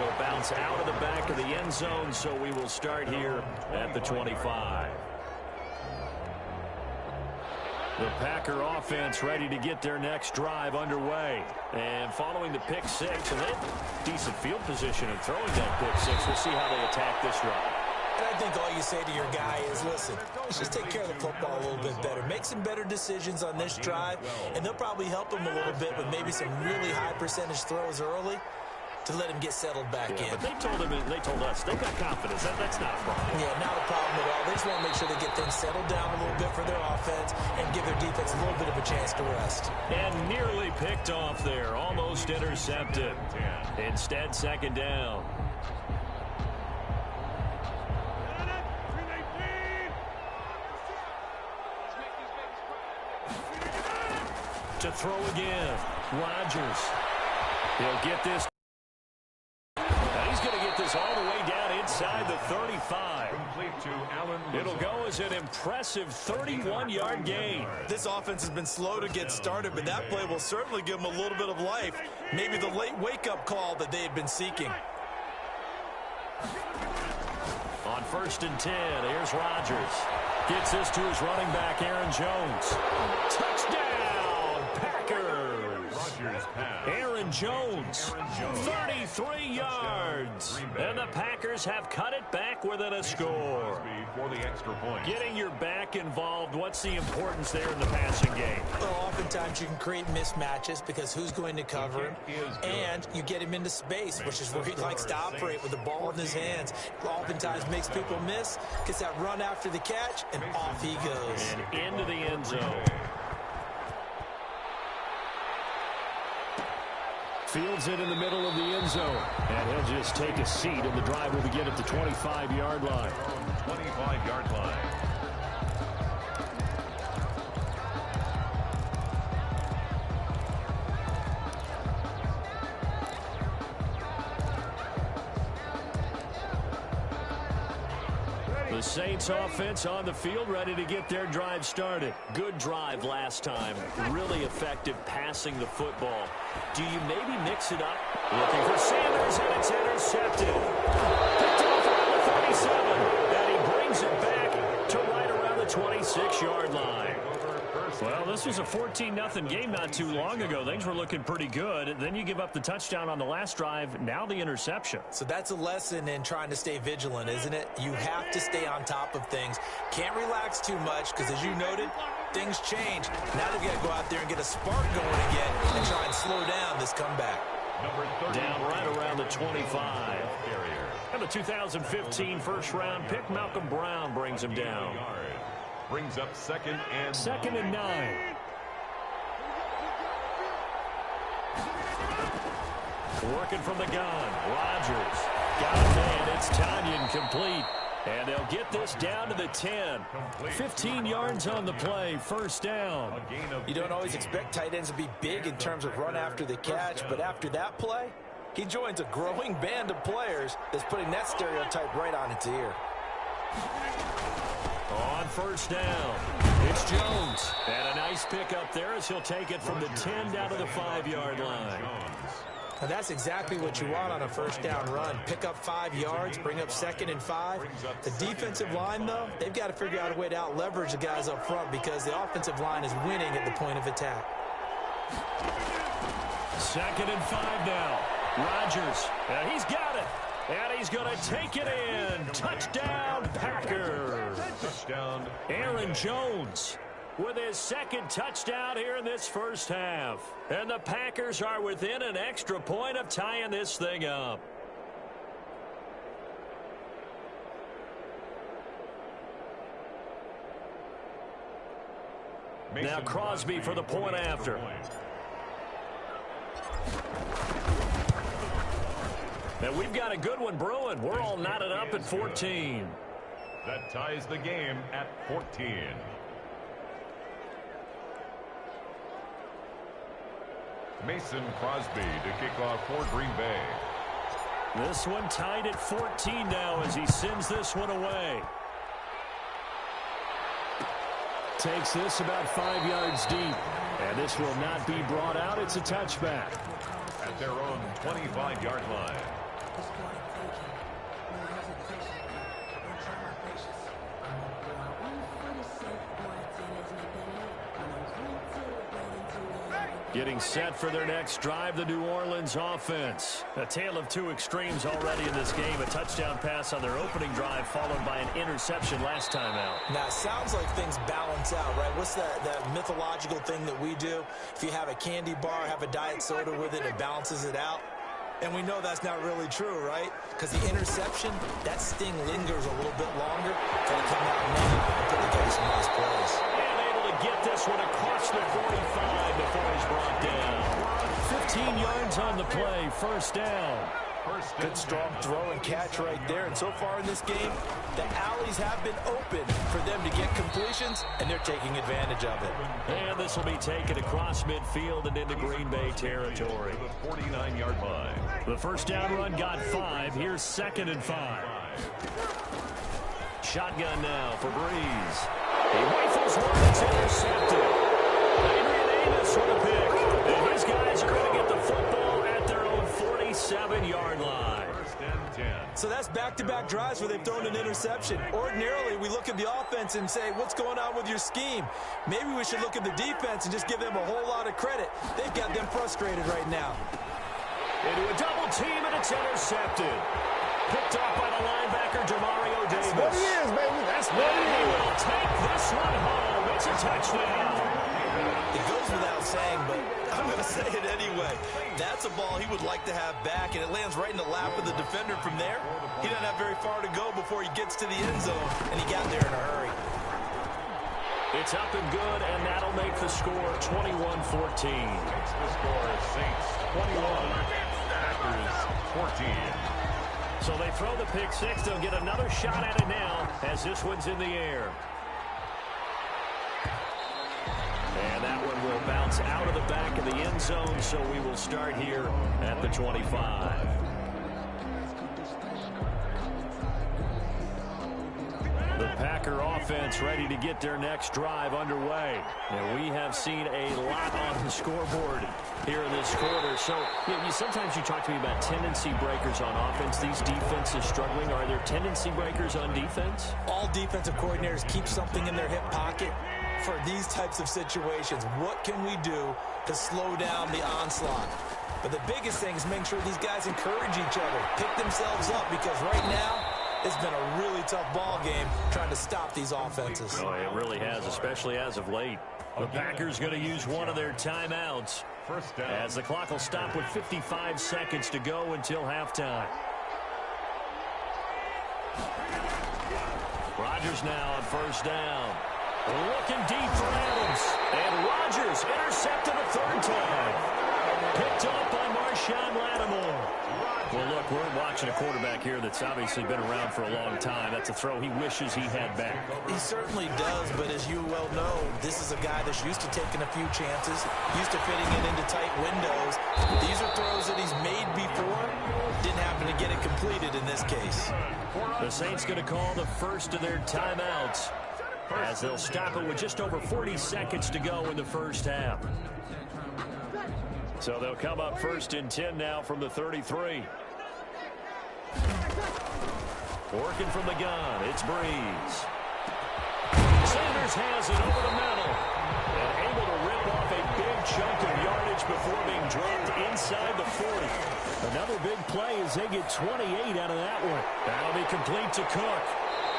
will bounce out of the back of the end zone, so we will start here at the 25. The Packer offense ready to get their next drive underway. And following the pick six, and they have decent field position in throwing that pick six. We'll see how they attack this drive. And I think all you say to your guy is, listen, let's just take care of the football a little bit better. Make some better decisions on this drive, and they'll probably help him a little bit with maybe some really high percentage throws early to let him get settled back in. But they told us they've got confidence. That's not a problem. Yeah, not a problem at all. They just want to make sure they get things settled down a little bit for their offense and give their defense a little bit of a chance to rest. And nearly picked off there. Almost intercepted. Instead, second down. To throw again. Rodgers. He'll get this. And he's going to get this all the way down inside the 35. Complete to Allen. It'll go as an impressive 31-yard gain. This offense has been slow to get started, but that play will certainly give them a little bit of life. Maybe the late wake-up call that they had been seeking. On 1st and 10, here's Rodgers. Gets this to his running back, Aaron Jones. Touchdown, Packers. Rodgers pass. Aaron Jones, 33 yards. And the Packers have cut it back within a score. For the extra point. Getting your back involved, what's the importance there in the passing game? Well, oftentimes you can create mismatches because who's going to cover him, and you get him into space, which is where he likes to operate with the ball in his hands. Oftentimes makes people miss, gets that run after the catch, and off he goes. And into the end zone. Fields it in the middle of the end zone. And he'll just take a seat, and the drive will begin at the 25-yard line. 25-yard line. The Saints offense on the field, ready to get their drive started. Good drive last time. Really effective passing the football. Do you maybe mix it up? Looking for Sanders, and it's intercepted. Picked off around the 37, and he brings it back to right around the 26-yard line. Well, this was a 14-0 game not too long ago. Things were looking pretty good. Then you give up the touchdown on the last drive. Now the interception. So that's a lesson in trying to stay vigilant, isn't it? You have to stay on top of things. Can't relax too much because, as you noted, things change. Now they've got to go out there and get a spark going again and try and slow down this comeback. Down right around the 25. And the 2015 first-round pick, Malcolm Brown, brings him down. Brings up second and 9. Working from the gun. Rodgers. Got a man. It's Tanyan complete. And they'll get this down to the 10. 15 yards on the play. First down. You don't always expect tight ends to be big in terms of run after the catch, but after that play, he joins a growing band of players that's putting that stereotype right on its ear. On first down, it's Jones. And a nice pickup there as he'll take it from the 10 down to the 5-yard line. And that's exactly what you want on a first down run. Pick up 5 yards, bring up 2nd and 5. The defensive line, though, they've got to figure out a way to out-leverage the guys up front because the offensive line is winning at the point of attack. 2nd and 5 now. Rodgers, and he's got it. And he's going to take it in. Touchdown, Packers. Touchdown. Aaron Jones with his second touchdown here in this first half. And the Packers are within an extra point of tying this thing up. Now Crosby for the point after. And we've got a good one brewing. We're all knotted up at 14. That ties the game at 14. Mason Crosby to kick off for Green Bay. This one tied at 14 now as he sends this one away. Takes this about 5 yards deep. And this will not be brought out. It's a touchback. At their own 25-yard line. Getting set for their next drive, the New Orleans offense. A tale of two extremes already in this game. A touchdown pass on their opening drive, followed by an interception last time out. Now, it sounds like things balance out, right? What's that mythological thing that we do? If you have a candy bar, have a diet soda with it, it balances it out. And we know that's not really true, right? Because the interception, that sting lingers a little bit longer. Got to come out now and put the guys in nice place. And able to get this one across the 45 before he's brought down. 15 yards on the play, first down. Good strong throw and catch right there. And so far in this game, the alleys have been open for them to get completions, and they're taking advantage of it. And this will be taken across midfield and into Green Bay territory. The 49-yard line. The first down run got 5. Here's 2nd and 5. Shotgun now for Breeze. He rifles one that's intercepted. Adrian Amos with a pick. And his guys are going to get the football at their own 47-yard line. First and 10. So that's back-to-back drives where they've thrown an interception. Ordinarily, we look at the offense and say, what's going on with your scheme? Maybe we should look at the defense and just give them a whole lot of credit. They've got them frustrated right now. Into a double team, and it's intercepted. Picked off by the linebacker, Demario Davis. That's what he is, baby. That's what And he he is. will take this one home. It's a touchdown. It goes without saying, but I'm going to say it anyway. That's a ball he would like to have back, and it lands right in the lap of the defender from there. He doesn't have very far to go before he gets to the end zone, and he got there in a hurry. It's up and good, and that'll make the score 21-14. Makes the score Saints 21, Packers 14. So they throw the pick six. They'll get another shot at it now as this one's in the air. And that one will bounce out of the back of the end zone, so we will start here at the 25. The Packer offense ready to get their next drive underway. And we have seen a lot on the scoreboard here in this quarter. So sometimes you talk to me about tendency breakers on offense. These defenses struggling. Are there tendency breakers on defense? All defensive coordinators keep something in their hip pocket for these types of situations. What can we do to slow down the onslaught? But the biggest thing is making sure these guys encourage each other, pick themselves up, because right now, it's been a really tough ball game trying to stop these offenses. Oh, it really has, especially as of late. The Packers going to use one of their timeouts First down. as the clock will stop with 55 seconds to go until halftime. Rodgers now on first down. Looking deep for Adams. And Rodgers intercepted a third time. Picked up by Marshawn Lattimore. Well, look, we're watching a quarterback here that's obviously been around for a long time. That's a throw he wishes he had back. He certainly does, but as you well know, this is a guy that's used to taking a few chances, used to fitting it into tight windows. These are throws that he's made before. Didn't happen to get it completed in this case. The Saints going to call the first of their timeouts as they'll stop it with just over 40 seconds to go in the first half. So they'll come up first and 10 now from the 33. Working from the gun, it's Breeze. Sanders has it over the middle. And able to rip off a big chunk of yardage before being dropped inside the 40. Another big play as they get 28 out of that one. That'll be complete to Cook.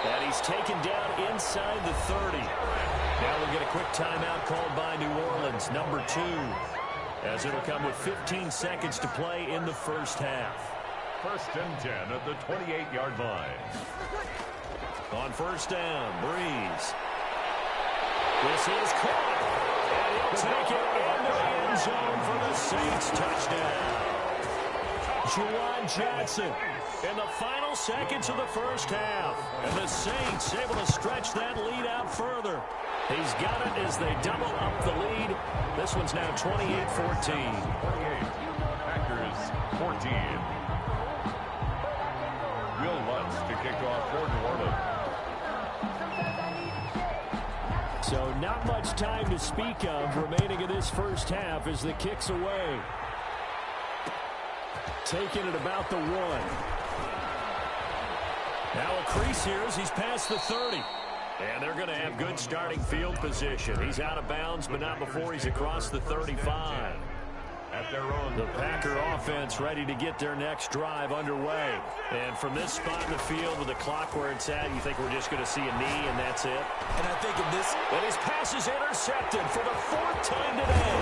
And he's taken down inside the 30. Now we'll get a quick timeout called by New Orleans, number 2. As it'll come with 15 seconds to play in the first half. First and 10 at the 28-yard line. On first down, Breeze. This is caught. And he'll take it into the end zone for the Saints touchdown. Juwan Johnson in the final seconds of the first half. And the Saints able to stretch that lead out further. He's got it as they double up the lead. This one's now 28-14. 28. Packers 14. Will Lutz to kick off for New Orleans. So not much time to speak of remaining in this first half as the kick's away. taking it about the 1. Now a crease here as he's past the 30. And they're going to have good starting field position. He's out of bounds, but not before he's across the 35. At their own. The Packer offense ready to get their next drive underway. And from this spot in the field with the clock where it's at, you think we're just going to see a knee and that's it? And I think in this... And his pass is intercepted for the 4th time today.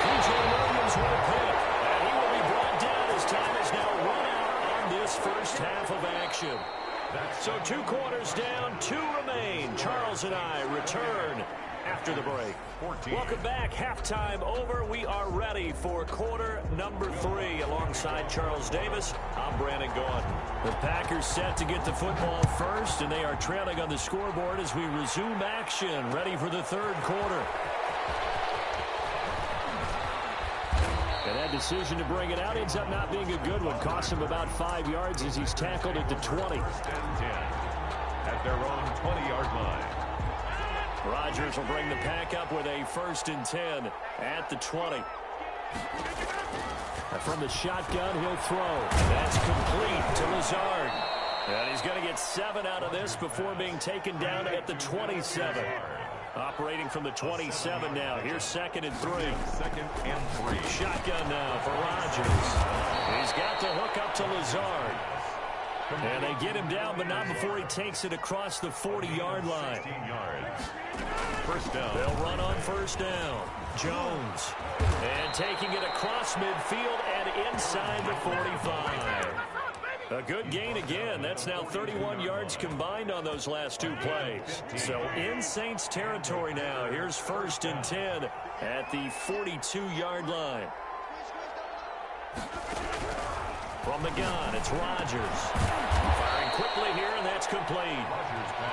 P.J. Williams with a pick. And he will be brought down as time is now run out on this first half of action. So 2 quarters down, 2 remain. Charles and I return after the break. 14. Welcome back. Halftime over. We are ready for quarter number 3. Alongside Charles Davis, I'm Brandon Gaudin. The Packers set to get the football first, and they are trailing on the scoreboard as we resume action, ready for the 3rd quarter. And that decision to bring it out ends up not being a good one. Cost him about 5 yards as he's tackled at the 20. First and 10. At their own 20-yard line. Rodgers will bring the pack up with a 1st and 10 at the 20. And from the shotgun, he'll throw. That's complete to Lazard. And he's going to get 7 out of this before being taken down at the 27. Operating from the 27 now. Here's 2nd and 3. 2nd and 3. Shotgun now for Rodgers. He's got the hook up to Lazard. And they get him down, but not before he takes it across the 40-yard line. 16 yards. First down. They'll run on 1st down. Jones. And taking it across midfield and inside the 45. A good gain again. That's now 31 yards combined on those last 2 plays. So in Saints territory now. Here's 1st and 10 at the 42-yard line. From the gun, it's Rodgers. Firing quickly here, and that's complete.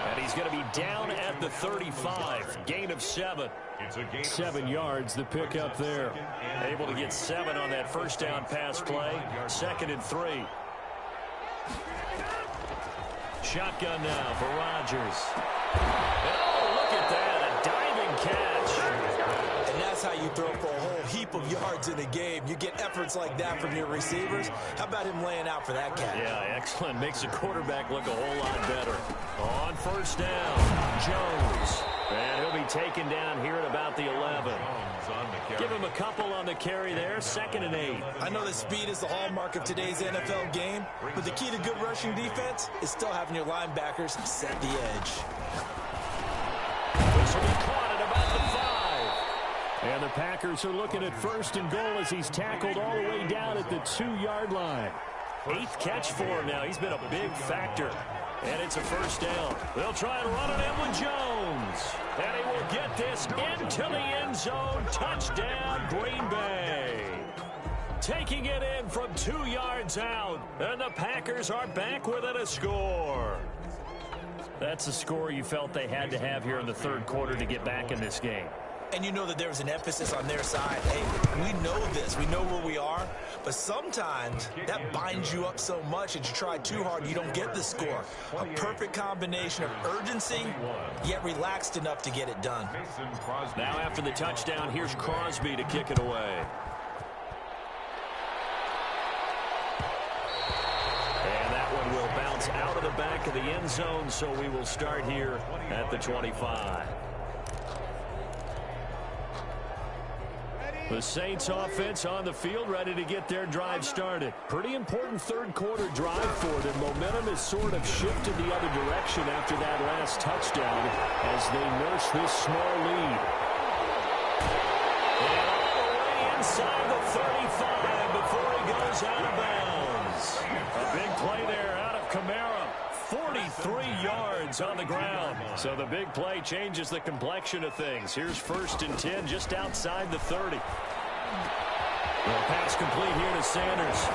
And he's going to be down at the 35. Gain of 7. It's a gain of 7 yards, the pick up there. Able to get 7 on that 1st down pass play. 2nd and 3. Shotgun now for Rodgers. And oh, look at that, a diving catch. And that's how you throw for a whole heap of yards in a game. You get efforts like that from your receivers. How about him laying out for that catch? Yeah, excellent. Makes the quarterback look a whole lot better. On 1st down, Jones. And he'll be taken down here at about the 11. Give him a couple on the carry there. 2nd and 8. I know that speed is the hallmark of today's NFL game, but the key to good rushing defense is still having your linebackers set the edge. This will be caught at about the 5. And the Packers are looking at 1st and goal as he's tackled all the way down at the 2-yard line. 8th catch for him now. He's been a big factor. And it's a 1st down. They'll try and run it in with Jones. And he will get this into the end zone. Touchdown, Green Bay. Taking it in from 2 yards out. And the Packers are back within a score. That's a score you felt they had to have here in the 3rd quarter to get back in this game. And you know that there was an emphasis on their side. Hey, we know this. We know where we are. But sometimes that binds you up so much that you try too hard, you don't get the score. A perfect combination of urgency, yet relaxed enough to get it done. Now after the touchdown, here's Crosby to kick it away. And that one will bounce out of the back of the end zone, so we will start here at the 25. The Saints offense on the field ready to get their drive started. Pretty important 3rd quarter drive for them. Momentum has sort of shifted the other direction after that last touchdown as they nurse this small lead. And all the way inside the 35 before he goes out of bounds. A big play there out of Kamara. 43 yards on the ground. So the big play changes the complexion of things. Here's 1st and 10 just outside the 30. The pass complete here to Sanders.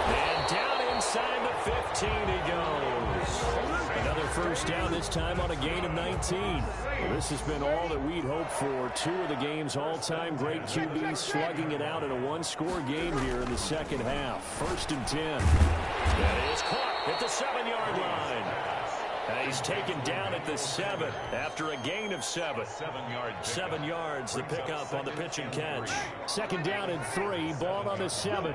And down inside the 15 he goes. Another 1st down, this time on a gain of 19. Well, this has been all that we'd hoped for. 2 of the game's all-time great QBs slugging it out in a 1-score game here in the 2nd half. 1st and 10. That is caught at the 7-yard line. And he's taken down at the 7 after a gain of 7. 7 yards, the pickup on the pitch and catch. Second down and 3, ball on the 7.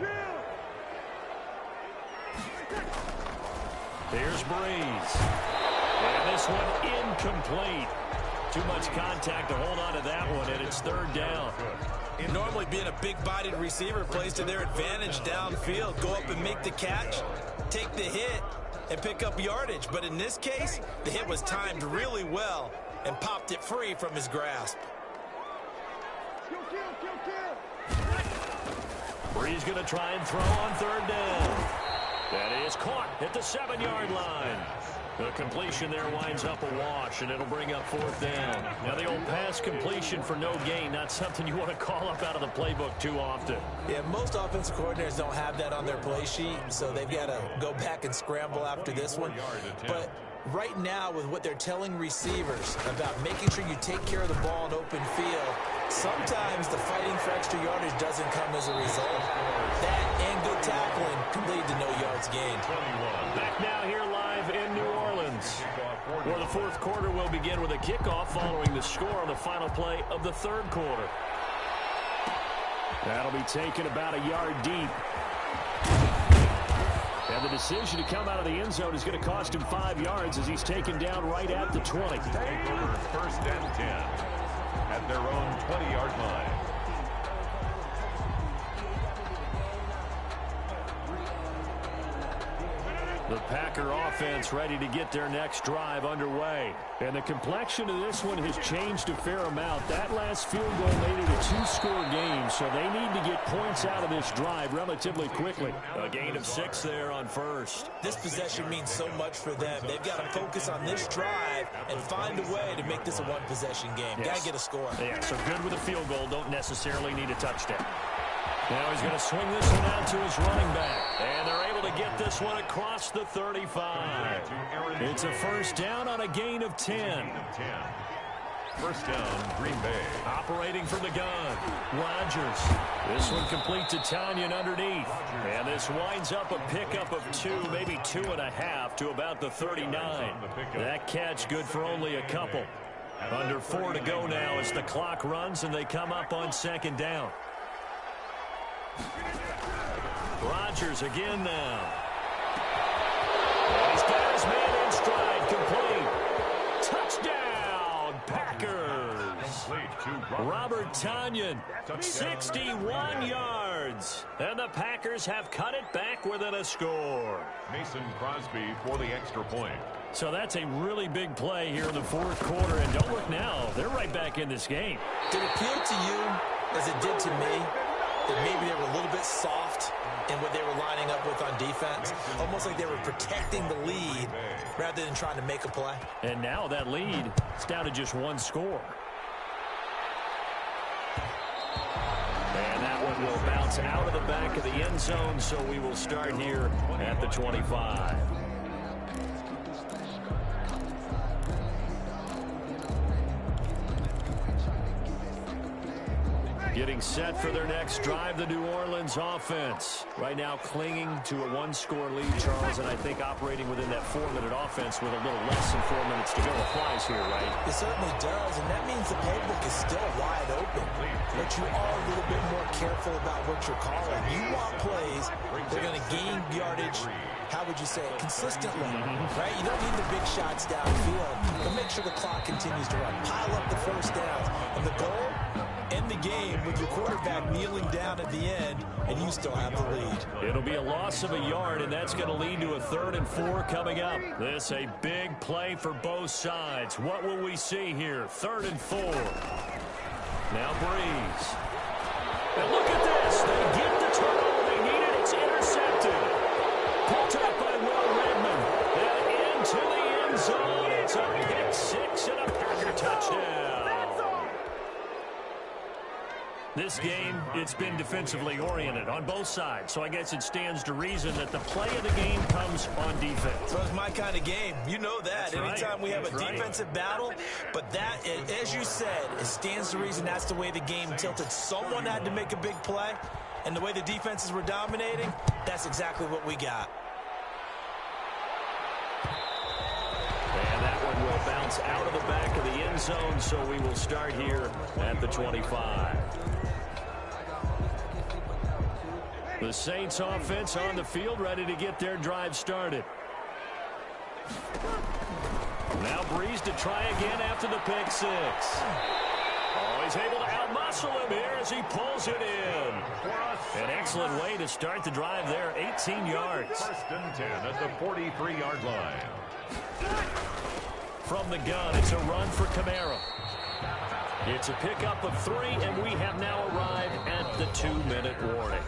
Here's Breeze. And this one incomplete. Too much contact to hold on to that one, and it's third down. Normally being a big-bodied receiver plays to their advantage downfield. Go up and make the catch, take the hit, and pick up yardage. But in this case, the hit was timed really well and popped it free from his grasp. Breeze going to try and throw on third down. That is caught at the 7-yard line. The completion there winds up a wash, and it'll bring up fourth down. Now, the old pass completion for no gain, not something you want to call up out of the playbook too often. Yeah, most offensive coordinators don't have that on their play sheet, so they've got to go back and scramble after this one. But right now, with what they're telling receivers about making sure you take care of the ball in open field, sometimes the fighting for extra yardage doesn't come as a result. That and good tackling can lead to no yards gained. Back now here live in New Orleans, where the fourth quarter will begin with a kickoff following the score on the final play of the third quarter. That'll be taken about a yard deep. And the decision to come out of the end zone is going to cost him 5 yards as he's taken down right at the 20. First and 10 at their own 20-yard line. The Packer offense ready to get their next drive underway. And the complexion of this one has changed a fair amount. That last field goal made it a 2-score game, so they need to get points out of this drive relatively quickly. A gain of 6 there on first. This possession means so much for them. They've got to focus on this drive and find a way to make this a one-possession game. Yes. Got to get a score. Yeah, so good with a field goal. Don't necessarily need a touchdown. Now he's going to swing this one out to his running back. And they're able to get this one across the 35. It's a first down on a gain of 10. First down, Green Bay. Operating from the gun, Rodgers. This one complete to Tanyan underneath. And this winds up a pickup of 2, maybe 2.5 to about the 39. That catch good for only a couple. Under 4 to go now as the clock runs and they come up on second down. Rodgers again now. He's got his man in stride, complete. Touchdown, Packers. Robert Tanyan, 61 yards. And the Packers have cut it back within a score. Mason Crosby for the extra point. So that's a really big play here in the fourth quarter. And don't look now, they're right back in this game. Did it appeal to you, as it did to me, that maybe they were a little bit soft in what they were lining up with on defense? Almost like they were protecting the lead rather than trying to make a play. And now that lead is down to just 1 score. And that one will bounce out of the back of the end zone, so we will start here at the 25. Getting set for their next drive, the New Orleans offense. Right now clinging to a 1-score lead, Charles, and I think operating within that 4-minute offense with a little less than 4 minutes to go applies here, right? It certainly does, and that means the playbook is still wide open. But you are a little bit more careful about what you're calling. You want plays that are going to gain yardage, how would you say it, consistently, right? You don't need the big shots downfield, but make sure the clock continues to run. Pile up the first downs, and the goal, end the game with your quarterback kneeling down at the end, and you still have the lead. It'll be a loss of a yard, and that's going to lead to a 3rd and 4 coming up. This a big play for both sides. What will we see here? 3rd and 4. Now Breeze. And look at this. They get the turnover they needed. It's intercepted. Picked up by Will Redmond. And into the end zone. It's a pick 6 and a Packer touchdown. This game, it's been defensively oriented on both sides, so I guess it stands to reason that the play of the game comes on defense. So it's my kind of game. You know that. That's Anytime right. we have a That's defensive battle, but that, as you said, it stands to reason that's the way the game tilted. Someone had to make a big play, and the way the defenses were dominating, that's exactly what we got. bounce out of the back of the end zone, so we will start here at the 25. The Saints offense on the field, ready to get their drive started. Now Breeze to try again after the pick six. Oh, he's able to outmuscle him here as he pulls it in. An excellent way to start the drive there, 18 yards. First and 10 at the 43-yard line. From the gun, it's a run for Kamara. It's a pickup of 3, and we have now arrived at the 2-minute warning.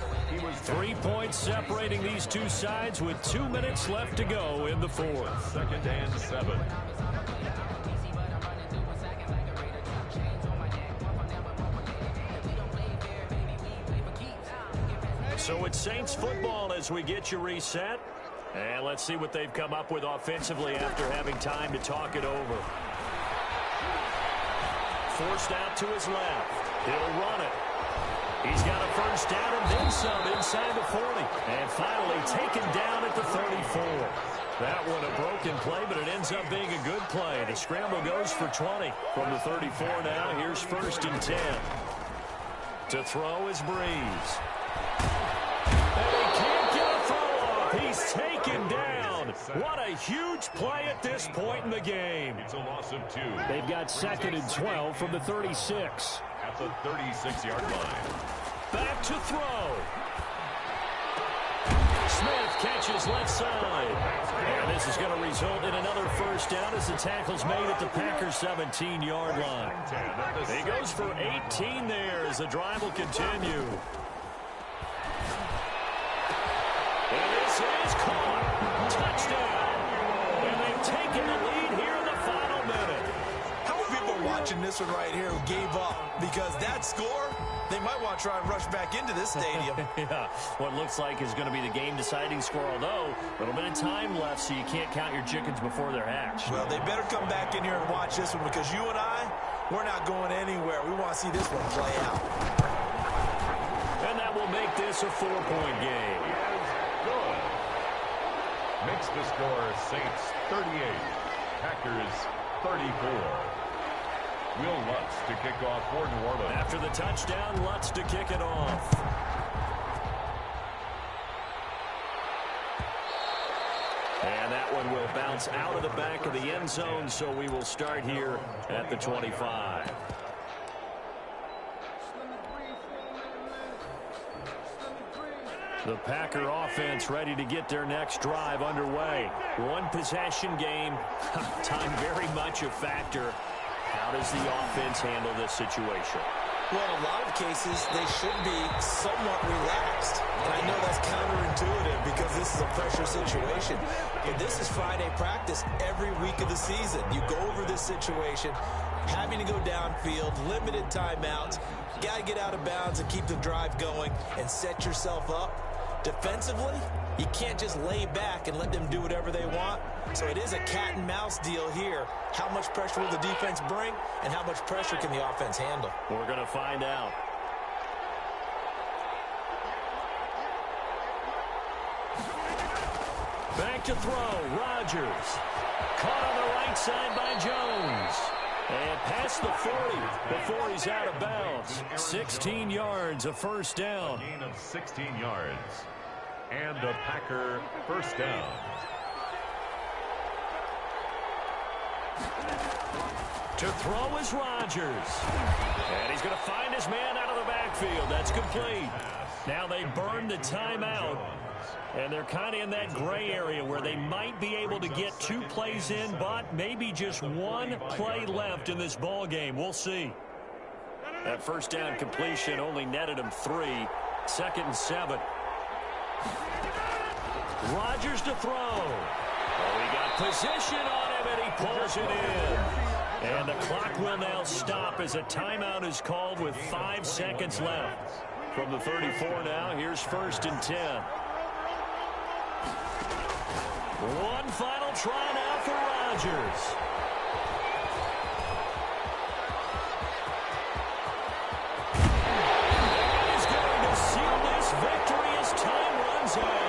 3 points separating these two sides with 2 minutes left to go in the fourth. Second and 7. So it's Saints football as we get you reset. And let's see what they've come up with offensively after having time to talk it over. Forced out to his left. He'll run it. He's got a first down and then some inside the 40. And finally taken down at the 34. That one a broken play, but it ends up being a good play. The scramble goes for 20. From the 34 now, here's first and 10. To throw is Breeze. And he can't get a throw off. He's taken down. What a huge play at this point in the game. It's a loss of 2. They've got second and 12 from the 36. At the 36-yard line. Back to throw. Smith catches left side. And this is going to result in another first down as the tackle's made at the Packers' 17-yard line. He goes for 18 there as the drive will continue. And this is caught. Touchdown. And they've taken the lead here in the final minute. How many people watching this one right here who gave up? Because that score, they might want to try and rush back into this stadium. Yeah, what looks like is going to be the game-deciding score, although a little bit of time left, so you can't count your chickens before they're hatched. Well, they better come back in here and watch this one because you and I, we're not going anywhere. We want to see this one play out. And that will make this a 4-point game. Good. Makes the score Saints 38, Packers 34. Will Lutz to kick off for New Orleans. After the touchdown, Lutz to kick it off. And that one will bounce out of the back of the end zone, so we will start here at the 25. The Packer offense ready to get their next drive underway. One possession game, time very much a factor. How does the offense handle this situation? Well, in a lot of cases, they should be somewhat relaxed. And I know that's counterintuitive because this is a pressure situation. But this is Friday practice every week of the season. You go over this situation, having to go downfield, limited timeouts. You got to get out of bounds and keep the drive going and set yourself up. Defensively, you can't just lay back and let them do whatever they want. So it is a cat and mouse deal here. How much pressure will the defense bring, and how much pressure can the offense handle? We're going to find out. Back to throw, Rodgers. Caught on the right side by Jones. And past the 40 before he's out of bounds. 16 yards, a first down. A gain of 16 yards. And a Packer first down. To throw is Rodgers. And he's going to find his man out of the backfield. That's complete. Now they burn the timeout. And they're kind of in that gray area where they might be able to get 2 plays in, but maybe just 1 play left in this ball game. We'll see. That first down completion only netted him 3. Second and 7. Rodgers to throw. Oh, he got position on him, and he pulls it in. And the clock will now stop as a timeout is called with 5 seconds left. From the 34 now, here's first and 10. One final try now for Rodgers. He's going to seal this victory as time runs out.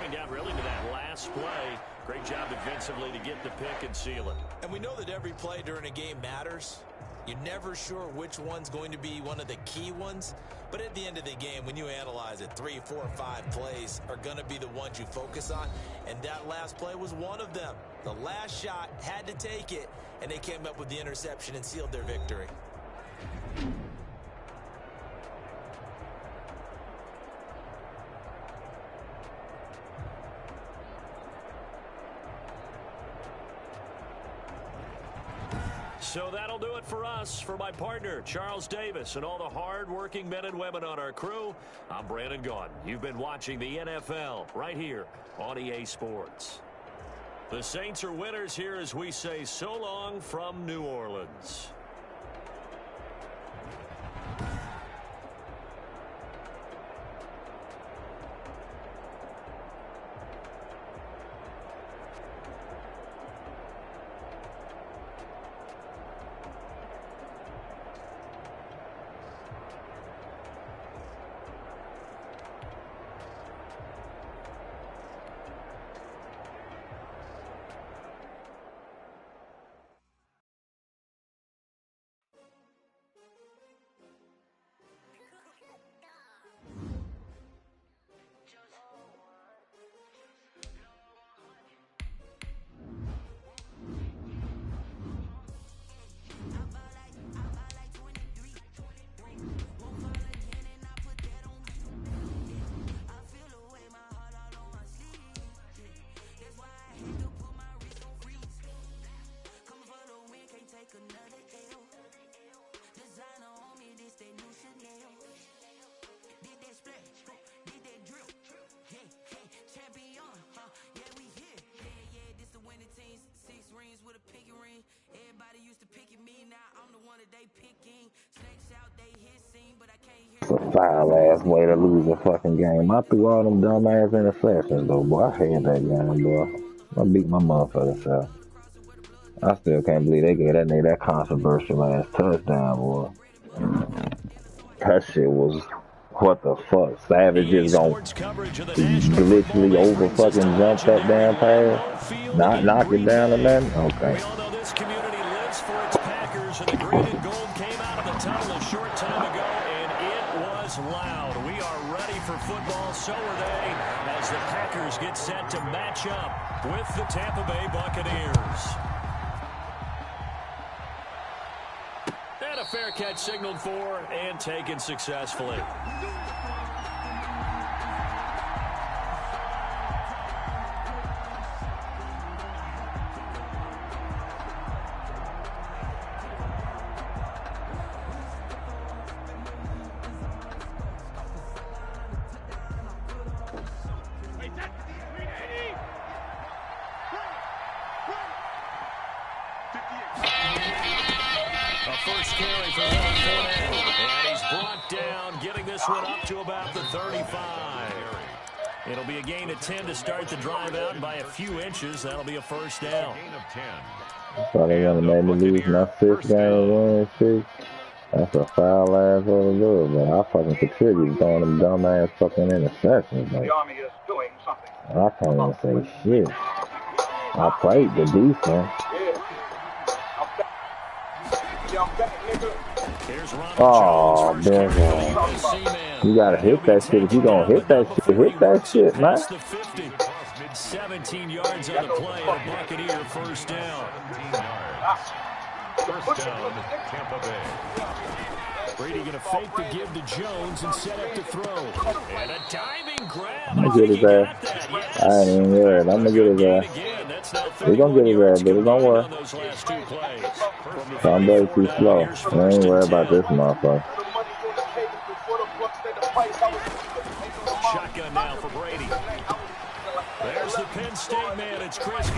and got really to that last play. Great job defensively to get the pick and seal it. And we know that every play during a game matters. You're never sure which one's going to be one of the key ones. But at the end of the game, when you analyze it, 3, 4, 5 plays are going to be the ones you focus on. And that last play was one of them. The last shot had to take it, and they came up with the interception and sealed their victory. So that'll do it for us. For my partner, Charles Davis, and all the hard-working men and women on our crew, I'm Brandon Gaudin. You've been watching the NFL right here on EA Sports. The Saints are winners here as we say so long from New Orleans. It's a foul-ass way to lose a fucking game. I threw all them dumb-ass interceptions, though, boy. I hated that game, boy. I beat my motherfucker self. I still can't believe they gave that nigga that controversial-ass touchdown, boy. That shit was... What the fuck? Savage is gonna glitchly over fucking jump that damn pass? Not knock it down and then? Okay. We all know this community lives for its Packers, and the green and gold came out of the tunnel a short time ago, and it was loud. We are ready for football, so are they, as the Packers get set to match up with the Tampa Bay Buccaneers. And a fair catch signaled for and taken successfully. First carry for Leonard Fournette, and he's brought down, getting this one up to about the 35. It'll be a gain of 10 to start the drive out, and by a few inches, that'll be a first down. I thought they gonna make me lose my 5th game win streak. That's a foul ass over good, but I fucking contribute throwing them dumb ass fucking interceptions. Like, the Army is doing something. I can't even say shit. I played the defense. Oh, man. You gotta hit that shit. If you gonna hit that shit, man. 17 yards on the play, and a Buccaneer first down. First down, Tampa Bay. Brady going to fake the give to Jones and set up to throw. And a diving grab. I'm gonna get his ass. Yes. I ain't even worried. I'm gonna get his ass. We're gonna get his ass, baby. Don't worry. I'm very too slow. I ain't worried about this motherfucker. Shotgun now for Brady. There's the Penn State man. It's Chris.